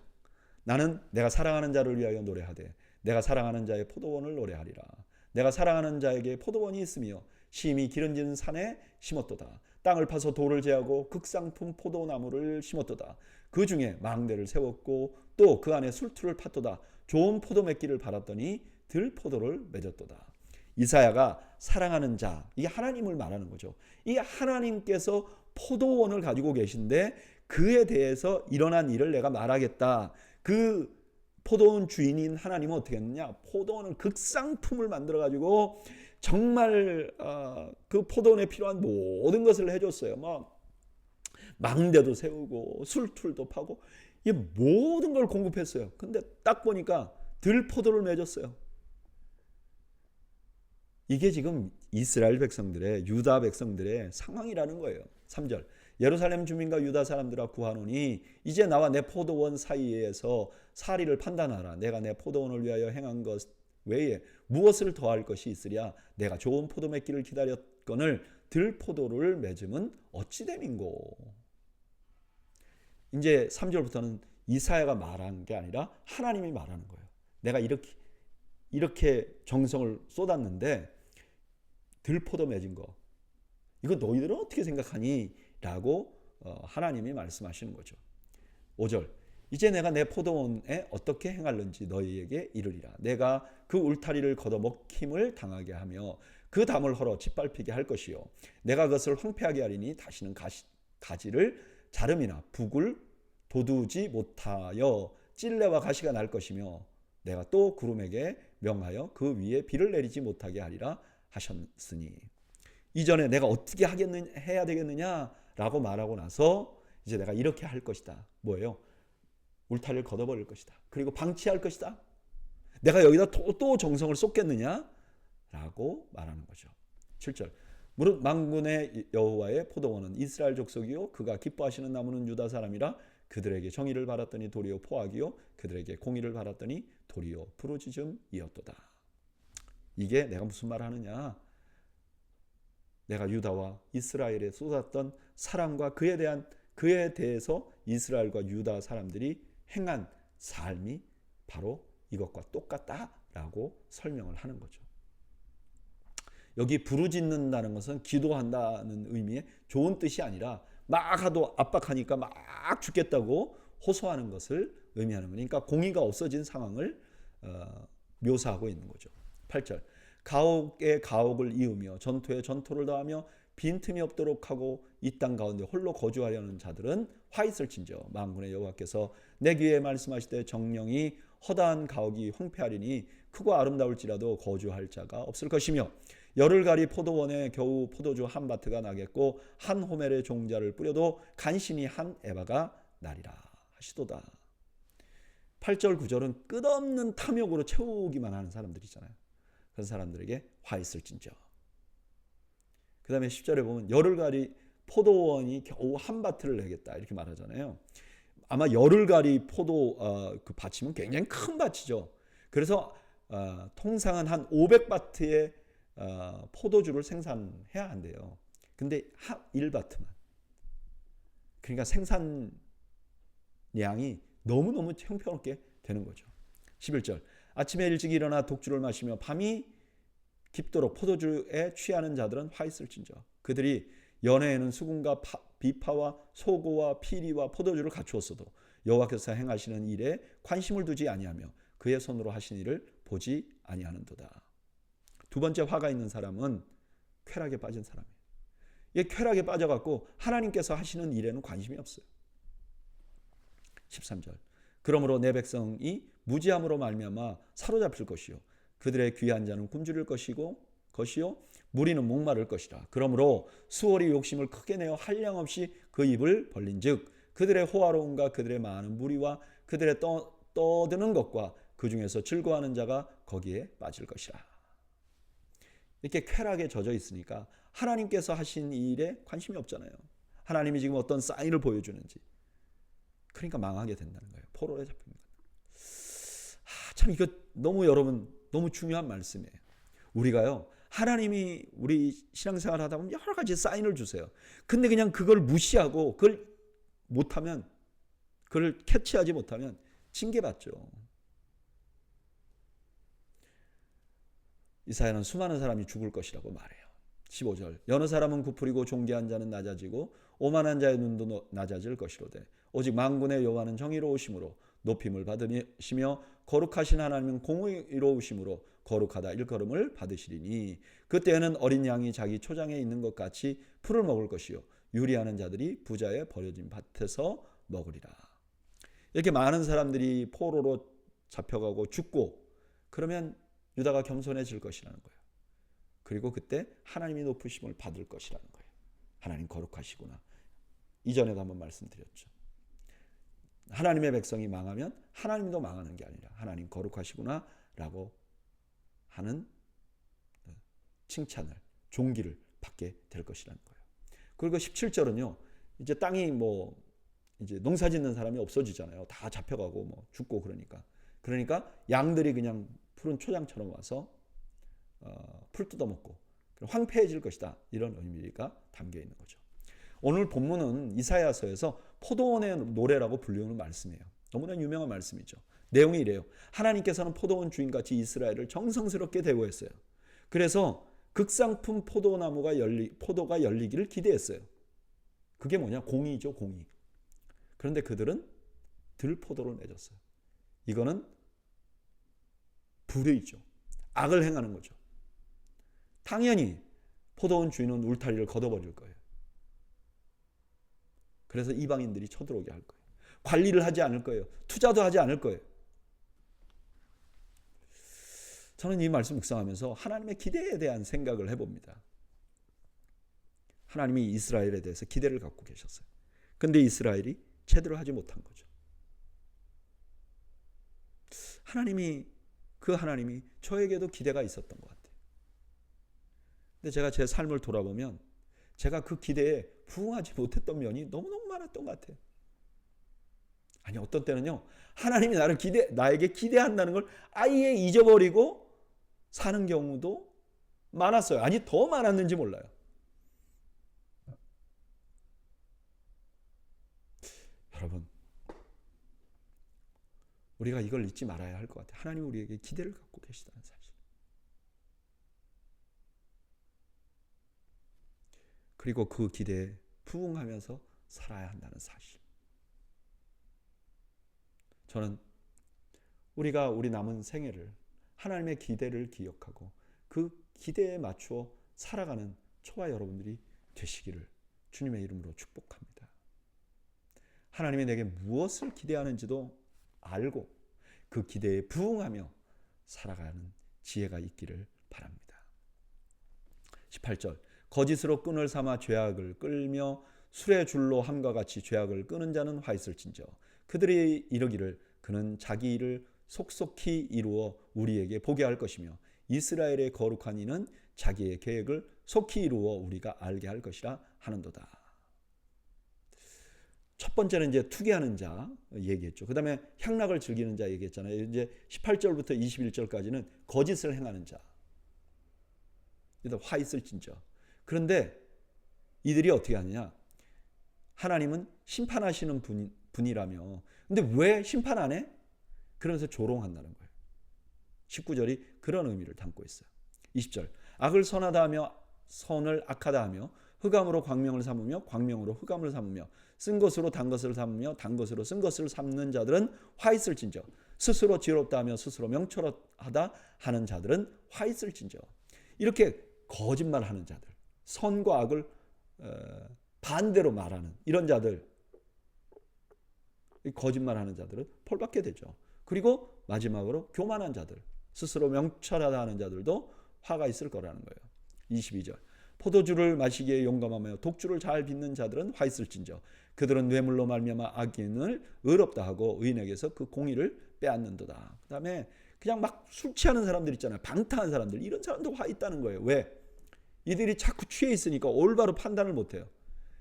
Speaker 1: 나는 내가 사랑하는 자를 위하여 노래하되 내가 사랑하는 자의 포도원을 노래하리라. 내가 사랑하는 자에게 포도원이 있으며 심히 기름진 산에 심었도다. 땅을 파서 돌을 제하고 극상품 포도나무를 심었도다. 그 중에 망대를 세웠고 또 그 안에 술투를 팠도다. 좋은 포도 맺기를 바랐더니 들포도를 맺었도다. 이사야가 사랑하는 자, 이게 하나님을 말하는 거죠. 이 하나님께서 포도원을 가지고 계신데 그에 대해서 일어난 일을 내가 말하겠다. 그 포도원 주인인 하나님은 어떻게 했느냐? 포도원을 극상품을 만들어 가지고 정말 그 포도원에 필요한 모든 것을 해줬어요. 막 망대도 세우고 술툴도 파고 이 모든 걸 공급했어요. 근데 딱 보니까 들포도를 맺었어요. 이게 지금 이스라엘 백성들의, 유다 백성들의 상황이라는 거예요. 3절. 예루살렘 주민과 유다 사람들아 구하노니 이제 나와 내 포도원 사이에서 사리를 판단하라. 내가 내 포도원을 위하여 행한 것 외에 무엇을 더할 것이 있으랴. 내가 좋은 포도 맺기를 기다렸거늘 들포도를 맺음은 어찌 됨인고. 이제 3절부터는 이사야가 말한 게 아니라 하나님이 말하는 거예요. 내가 이렇게 정성을 쏟았는데 들포도 맺은 거, 이거 너희들은 어떻게 생각하니? 라고 하나님이 말씀하시는 거죠. 5절. 이제 내가 내 포도원에 어떻게 행할는지 너희에게 이르리라. 내가 그 울타리를 걷어먹힘을 당하게 하며 그 담을 헐어 짓밟히게 할 것이요. 내가 그것을 황폐하게 하리니 다시는 가지를 자름이나 북을 돋우지 못하여 찔레와 가시가 날 것이며 내가 또 구름에게 명하여 그 위에 비를 내리지 못하게 하리라 하셨으니. 이전에 내가 어떻게 해야 되겠느냐라고 말하고 나서 이제 내가 이렇게 할 것이다. 뭐예요? 울타리를 걷어버릴 것이다. 그리고 방치할 것이다. 내가 여기다 또 정성을 쏟겠느냐? 라고 말하는 거죠. 7절. 무릇 만군의 여호와의 포도원은 이스라엘 족속이요 그가 기뻐하시는 나무는 유다 사람이라. 그들에게 정의를 바랐더니 도리어 포악이요 그들에게 공의를 바랐더니 도리어 부르짖음이었도다. 이게 내가 무슨 말을 하느냐? 내가 유다와 이스라엘에 쏟았던 사랑과 그에 대해서 이스라엘과 유다 사람들이 행한 삶이 바로 이것과 똑같다라고 설명을 하는 거죠. 여기 부르짖는다는 것은 기도한다는 의미의 좋은 뜻이 아니라 막 하도 압박하니까 막 죽겠다고 호소하는 것을 의미하는 거니까 그러니까 공의가 없어진 상황을 묘사하고 있는 거죠. 8절. 가옥에 가옥을 이으며 전토에 전토를 더하며 빈틈이 없도록 하고 이 땅 가운데 홀로 거주하려는 자들은 화 있을진저 만군의 여호와께서 내 귀에 말씀하시되 정령이 허다한 가옥이 황폐하리니 크고 아름다울지라도 거주할 자가 없을 것이며 열을 가리 포도원에 겨우 포도주 한 바트가 나겠고 한 호멜의 종자를 뿌려도 간신히 한 에바가 나리라 하시도다. 8절 9절은 끝없는 탐욕으로 채우기만 하는 사람들이잖아요. 그런 사람들에게 화 있을진저. 그 다음에 10절에 보면 열을 가리 포도원이 겨우 한 바트를 내겠다 이렇게 말하잖아요. 아마 열을 가리 포도 그 밭이면 굉장히 큰 밭이죠. 그래서 통상은 한 500바트의 포도주를 생산해야 한대요. 근데 1바트만. 그러니까 생산량이 너무너무 형편없게 되는 거죠. 11절. 아침에 일찍 일어나 독주를 마시며 밤이 깊도록 포도주에 취하는 자들은 화 있을진저. 그들이 연회에는 수금과 비파와 소고와 피리와 포도주를 갖추었어도 여호와께서 행하시는 일에 관심을 두지 아니하며 그의 손으로 하신 일을 보지 아니하는도다. 두 번째 화가 있는 사람은 쾌락에 빠진 사람이에요. 이 쾌락에 빠져갖고 하나님께서 하시는 일에는 관심이 없어요. 13절. 그러므로 내 백성이 무지함으로 말미암아 사로잡힐 것이요 그들의 귀한 자는 굶주릴 것이요 무리는 목마를 것이라. 그러므로 수월이 욕심을 크게 내어 한량없이 그 입을 벌린즉 그들의 호화로움과 그들의 많은 무리와 그들의 떠드는 것과 그 중에서 즐거워하는 자가 거기에 빠질 것이라. 이렇게 쾌락에 젖어 있으니까 하나님께서 하신 이 일에 관심이 없잖아요. 하나님이 지금 어떤 사인을 보여주는지. 그러니까 망하게 된다는 거예요. 포로에 잡힌 것. 참 이거 너무 여러분 너무 중요한 말씀이에요. 우리가요. 하나님이 우리 신앙생활 하다 보면 여러 가지 사인을 주세요. 근데 그냥 그걸 무시하고 그걸 못하면 그걸 캐치하지 못하면 징계받죠. 이사야는 수많은 사람이 죽을 것이라고 말해요. 15절 여느 사람은 부풀이고 존귀한 자는 낮아지고 오만한 자의 눈도 낮아질 것이로되 오직 만군의 여호와는 정의로우심으로 높임을 받으시며 거룩하신 하나님은 공의로우심으로 거룩하다 일컬음을 받으시리니 그때에는 어린 양이 자기 초장에 있는 것 같이 풀을 먹을 것이요 유리하는 자들이 부자의 버려진 밭에서 먹으리라. 이렇게 많은 사람들이 포로로 잡혀가고 죽고 그러면 유다가 겸손해질 것이라는 거예요. 그리고 그때 하나님이 높으심을 받을 것이라는 거예요. 하나님 거룩하시구나. 이전에도 한번 말씀드렸죠. 하나님의 백성이 망하면 하나님도 망하는 게 아니라 하나님 거룩하시구나 라고 하는 칭찬을 존귀를 받게 될 것이라는 거예요. 그리고 17절은요. 이제 땅이 이제 농사 짓는 사람이 없어지잖아요. 다 잡혀가고 죽고 그러니까 양들이 그냥 푸른 초장처럼 와서 풀 뜯어먹고 황폐해질 것이다. 이런 의미가 담겨 있는 거죠. 오늘 본문은 이사야서에서 포도원의 노래라고 불리우는 말씀이에요. 너무나 유명한 말씀이죠. 내용이 이래요. 하나님께서는 포도원 주인같이 이스라엘을 정성스럽게 대우했어요. 그래서 극상품 포도가 열리기를 기대했어요. 그게 뭐냐? 공의죠, 공의. 그런데 그들은 들포도를 맺었어요. 이거는 불의죠. 악을 행하는 거죠. 당연히 포도원 주인은 울타리를 걷어버릴 거예요. 그래서 이방인들이 쳐들어오게 할 거예요. 관리를 하지 않을 거예요. 투자도 하지 않을 거예요. 저는 이 말씀 묵상하면서 하나님의 기대에 대한 생각을 해봅니다. 하나님이 이스라엘에 대해서 기대를 갖고 계셨어요. 근데 이스라엘이 제대로 하지 못한 거죠. 하나님이 저에게도 기대가 있었던 것 같아요. 근데 제가 제 삶을 돌아보면 제가 그 기대에 부응하지 못했던 면이 너무너무 많았던 것 같아요. 아니 어떤 때는요. 하나님이 나에게 기대한다는 걸 아예 잊어버리고 사는 경우도 많았어요. 아니 더 많았는지 몰라요. 여러분 우리가 이걸 잊지 말아야 할 것 같아요. 하나님 우리에게 기대를 갖고 계시다는 사실. 그리고 그 기대에 부응하면서 살아야 한다는 사실. 저는 우리가 우리 남은 생애를 하나님의 기대를 기억하고 그 기대에 맞추어 살아가는 저와 여러분들이 되시기를 주님의 이름으로 축복합니다. 하나님이 내게 무엇을 기대하는지도 알고 그 기대에 부응하며 살아가는 지혜가 있기를 바랍니다. 18절 거짓으로 끈을 삼아 죄악을 끌며 술의 줄로 함과 같이 죄악을 끄는 자는 화 있을진저 그들이 이르기를 그는 자기 일을 속속히 이루어 우리에게 보게 할 것이며 이스라엘의 거룩한 이는 자기의 계획을 속히 이루어 우리가 알게 할 것이라 하는도다. 첫 번째는 이제 투기하는 자 얘기했죠. 그 다음에 향락을 즐기는 자 얘기했잖아요. 이제 18절부터 21절까지는 거짓을 행하는 자. 화 있을진저. 그런데 이들이 어떻게 하느냐? 하나님은 심판하시는 분이라며. 근데 왜 심판 안 해? 그러면서 조롱한다는 거예요. 19절이 그런 의미를 담고 있어요. 20절 악을 선하다 하며 선을 악하다 하며 흑암으로 광명을 삼으며 광명으로 흑암을 삼으며 쓴 것으로 단 것을 삼으며 단 것으로 쓴 것을 삼는 자들은 화 있을진저 스스로 지혜롭다 하며 스스로 명철하다 하는 자들은 화 있을진저. 이렇게 거짓말하는 자들, 선과 악을 반대로 말하는 이런 자들, 거짓말하는 자들은 벌받게 되죠. 그리고 마지막으로 교만한 자들, 스스로 명철하다 하는 자들도 화가 있을 거라는 거예요. 22절 포도주를 마시기에 용감하며 독주를 잘 빚는 자들은 화 있을진저 그들은 뇌물로 말미암아 악인을 의롭다 하고 의인에게서 그 공의를 빼앗는도다. 그 다음에 그냥 막 술 취하는 사람들 있잖아요. 방탕한 사람들. 이런 사람도 와 있다는 거예요. 왜? 이들이 자꾸 취해 있으니까 올바로 판단을 못해요.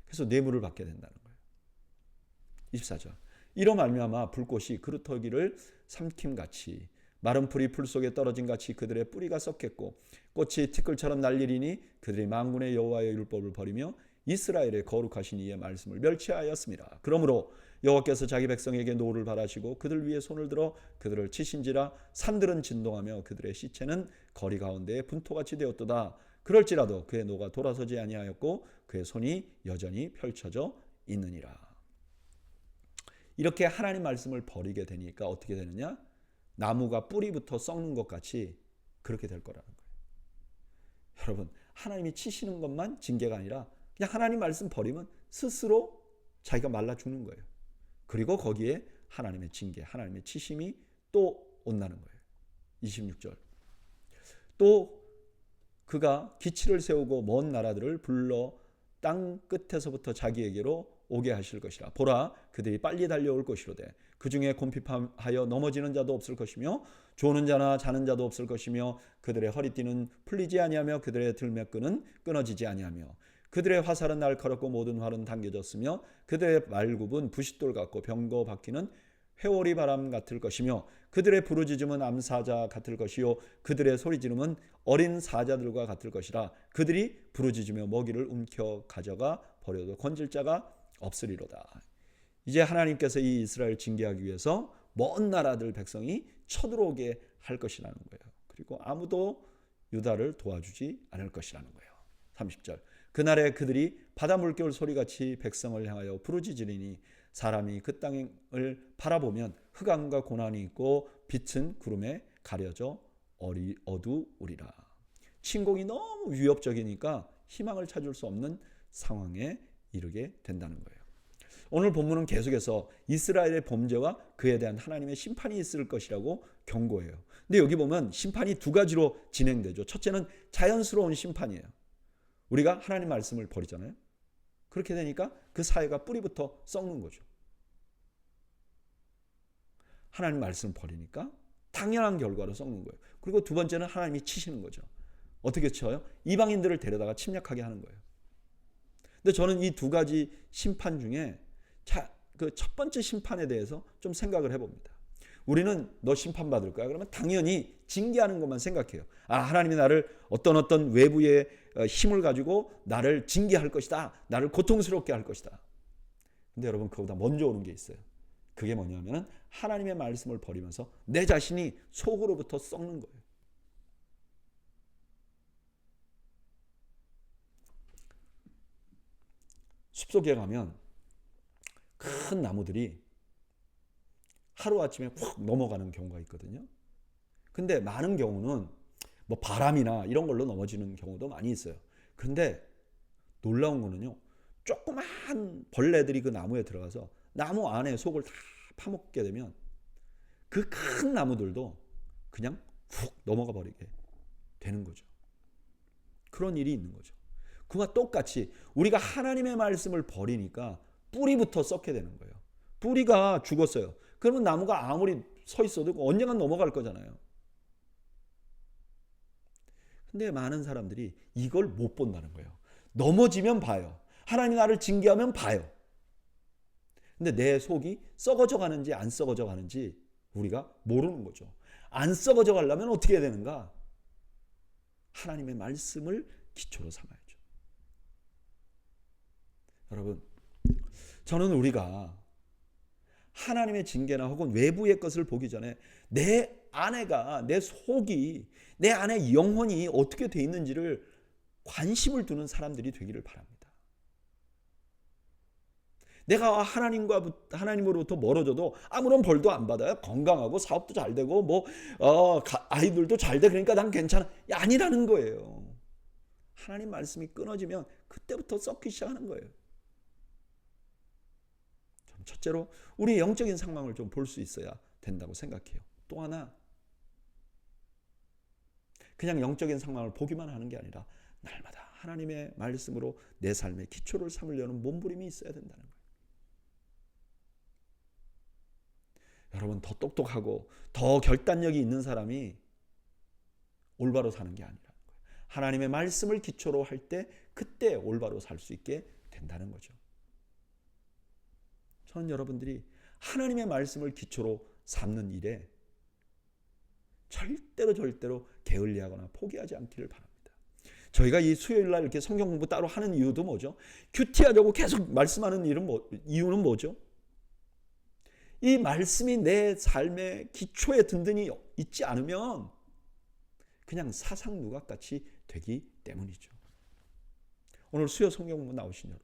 Speaker 1: 그래서 뇌물을 받게 된다는 거예요. 24절. 이로 말미암아 불꽃이 그루터기를 삼킴같이 마른 풀이 풀 속에 떨어진 같이 그들의 뿌리가 썩겠고 꽃이 티끌처럼 날리리니 그들이 만군의 여호와의 율법을 버리며 이스라엘의 거룩하신 이의 말씀을 멸치하였습니다. 그러므로 여호와께서 자기 백성에게 노를 바라시고 그들 위에 손을 들어 그들을 치신지라 산들은 진동하며 그들의 시체는 거리 가운데에 분토같이 되었도다. 그럴지라도 그의 노가 돌아서지 아니하였고 그의 손이 여전히 펼쳐져 있느니라. 이렇게 하나님 말씀을 버리게 되니까 어떻게 되느냐? 나무가 뿌리부터 썩는 것 같이 그렇게 될 거라는 거예요. 여러분, 하나님이 치시는 것만 징계가 아니라 그냥 하나님 말씀 버리면 스스로 자기가 말라 죽는 거예요. 그리고 거기에 하나님의 징계, 하나님의 치심이 또 온다는 거예요. 26절. 또 그가 기치를 세우고 먼 나라들을 불러 땅 끝에서부터 자기에게로 오게 하실 것이라. 보라, 그들이 빨리 달려올 것이로되 그 중에 곰핍하여 넘어지는 자도 없을 것이며 조는 자나 자는 자도 없을 것이며 그들의 허리띠는 풀리지 아니하며 그들의 들매끈은 끊어지지 아니하며 그들의 화살은 날카롭고 모든 활은 당겨졌으며 그들의 말굽은 부싯돌 같고 병거 바퀴는 회오리 바람 같을 것이며 그들의 부르짖음은 암사자 같을 것이요 그들의 소리지름은 어린 사자들과 같을 것이라. 그들이 부르짖으며 먹이를 움켜 가져가 버려도 건질 자가 없으리로다. 이제 하나님께서 이 이스라엘 징계하기 위해서 먼 나라들 백성이 쳐들어오게 할 것이라는 거예요. 그리고 아무도 유다를 도와주지 않을 것이라는 거예요. 30절. 그날에 그들이 바다 물결 소리같이 백성을 향하여 부르짖으리니 사람이 그 땅을 바라보면 흑암과 고난이 있고 빛은 구름에 가려져 어두우리라. 침공이 너무 위협적이니까 희망을 찾을 수 없는 상황에 이르게 된다는 거예요. 오늘 본문은 계속해서 이스라엘의 범죄와 그에 대한 하나님의 심판이 있을 것이라고 경고해요. 근데 여기 보면 심판이 두 가지로 진행되죠. 첫째는 자연스러운 심판이에요. 우리가 하나님 말씀을 버리잖아요. 그렇게 되니까 그 사회가 뿌리부터 썩는 거죠. 하나님 말씀을 버리니까 당연한 결과로 썩는 거예요. 그리고 두 번째는 하나님이 치시는 거죠. 어떻게 쳐요? 이방인들을 데려다가 침략하게 하는 거예요. 근데 저는 이 두 가지 심판 중에 그 첫 번째 심판에 대해서 좀 생각을 해봅니다. 우리는 너 심판받을 거야. 그러면 당연히 징계하는 것만 생각해요. 아, 하나님이 나를 어떤 외부의 힘을 가지고 나를 징계할 것이다. 나를 고통스럽게 할 것이다. 근데 여러분, 그보다 먼저 오는 게 있어요. 그게 뭐냐면은 하나님의 말씀을 버리면서 내 자신이 속으로부터 썩는 거예요. 숲속에 가면 큰 나무들이 하루아침에 훅 넘어가는 경우가 있거든요. 근데 많은 경우는 뭐 바람이나 이런 걸로 넘어지는 경우도 많이 있어요. 그런데 놀라운 거는요, 조그만 벌레들이 그 나무에 들어가서 나무 안에 속을 다 파먹게 되면 그 큰 나무들도 그냥 훅 넘어가 버리게 되는 거죠. 그런 일이 있는 거죠. 그와 똑같이 우리가 하나님의 말씀을 버리니까 뿌리부터 썩게 되는 거예요. 뿌리가 죽었어요. 그러면 나무가 아무리 서 있어도 언젠간 넘어갈 거잖아요. 근데 많은 사람들이 이걸 못 본다는 거예요. 넘어지면 봐요. 하나님이 나를 징계하면 봐요. 근데 내 속이 썩어져 가는지 안 썩어져 가는지 우리가 모르는 거죠. 안 썩어져 가려면 어떻게 해야 되는가? 하나님의 말씀을 기초로 삼아야죠. 여러분, 저는 우리가 하나님의 징계나 혹은 외부의 것을 보기 전에 내 안에가, 내 속이, 내 안에 영혼이 어떻게 돼 있는지를 관심을 두는 사람들이 되기를 바랍니다. 내가 하나님으로부터 멀어져도 아무런 벌도 안 받아요. 건강하고 사업도 잘 되고 아이들도 잘 돼. 그러니까 난 괜찮아. 아니라는 거예요. 하나님 말씀이 끊어지면 그때부터 썩기 시작하는 거예요. 첫째로 우리의 영적인 상황을 좀 볼 수 있어야 된다고 생각해요. 또 하나, 그냥 영적인 상황을 보기만 하는 게 아니라 날마다 하나님의 말씀으로 내 삶의 기초를 삼으려는 몸부림이 있어야 된다는 거예요. 여러분, 더 똑똑하고 더 결단력이 있는 사람이 올바로 사는 게 아니라는 거예요. 하나님의 말씀을 기초로 할 때 그때 올바로 살 수 있게 된다는 거죠. 저는 여러분들이 하나님의 말씀을 기초로 삼는 일에 절대로 게을리하거나 포기하지 않기를 바랍니다. 저희가 이 수요일 날 이렇게 성경 공부 따로 하는 이유도 뭐죠? 큐티하려고 계속 말씀하는 이유는 뭐죠? 이 말씀이 내 삶의 기초에 든든히 있지 않으면 그냥 사상 누각같이 되기 때문이죠. 오늘 수요 성경 공부 나오신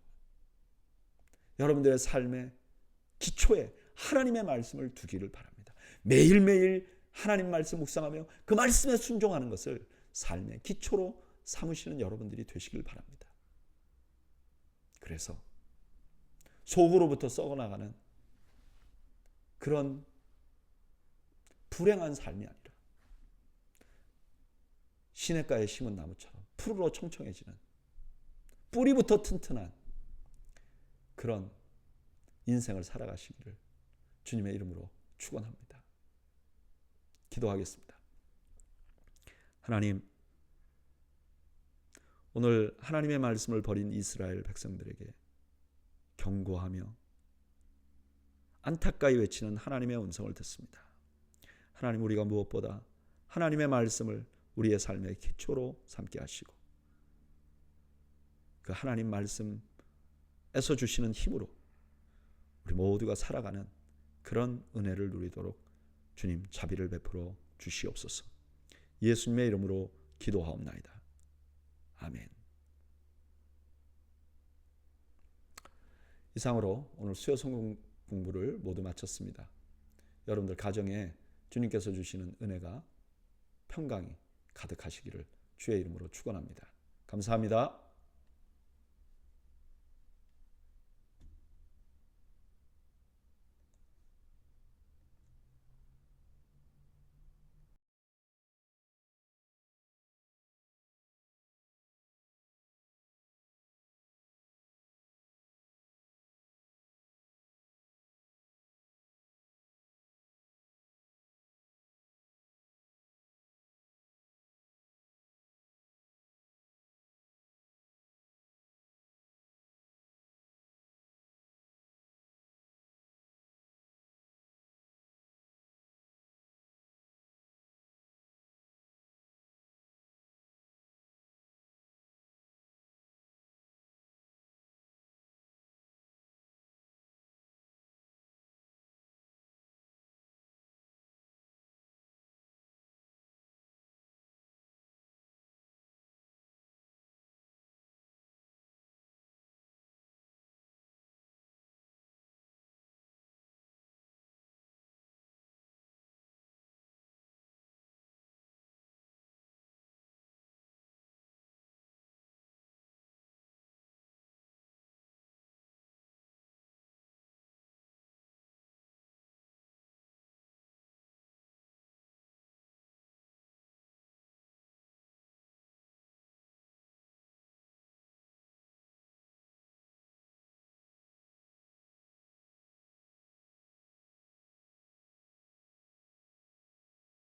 Speaker 1: 여러분들의 삶의 기초에 하나님의 말씀을 두기를 바랍니다. 매일매일 하나님 말씀 묵상하며 그 말씀에 순종하는 것을 삶의 기초로 삼으시는 여러분들이 되시길 바랍니다. 그래서 속으로부터 썩어나가는 그런 불행한 삶이 아니라 시냇가에 심은 나무처럼 푸르러 청청해지는 뿌리부터 튼튼한 그런 인생을 살아가시기를 주님의 이름으로 축원합니다. 기도하겠습니다. 하나님, 오늘 하나님의 말씀을 버린 이스라엘 백성들에게 경고하며 안타까이 외치는 하나님의 음성을 듣습니다. 하나님, 우리가 무엇보다 하나님의 말씀을 우리의 삶의 기초로 삼게 하시고 그 하나님 말씀에서 주시는 힘으로 우리 모두가 살아가는 그런 은혜를 누리도록 주님 자비를 베풀어 주시옵소서. 예수님의 이름으로 기도하옵나이다. 아멘. 이상으로 오늘 수요 성경 공부를 모두 마쳤습니다. 여러분들 가정에 주님께서 주시는 은혜가 평강이 가득하시기를 주의 이름으로 축원합니다. 감사합니다.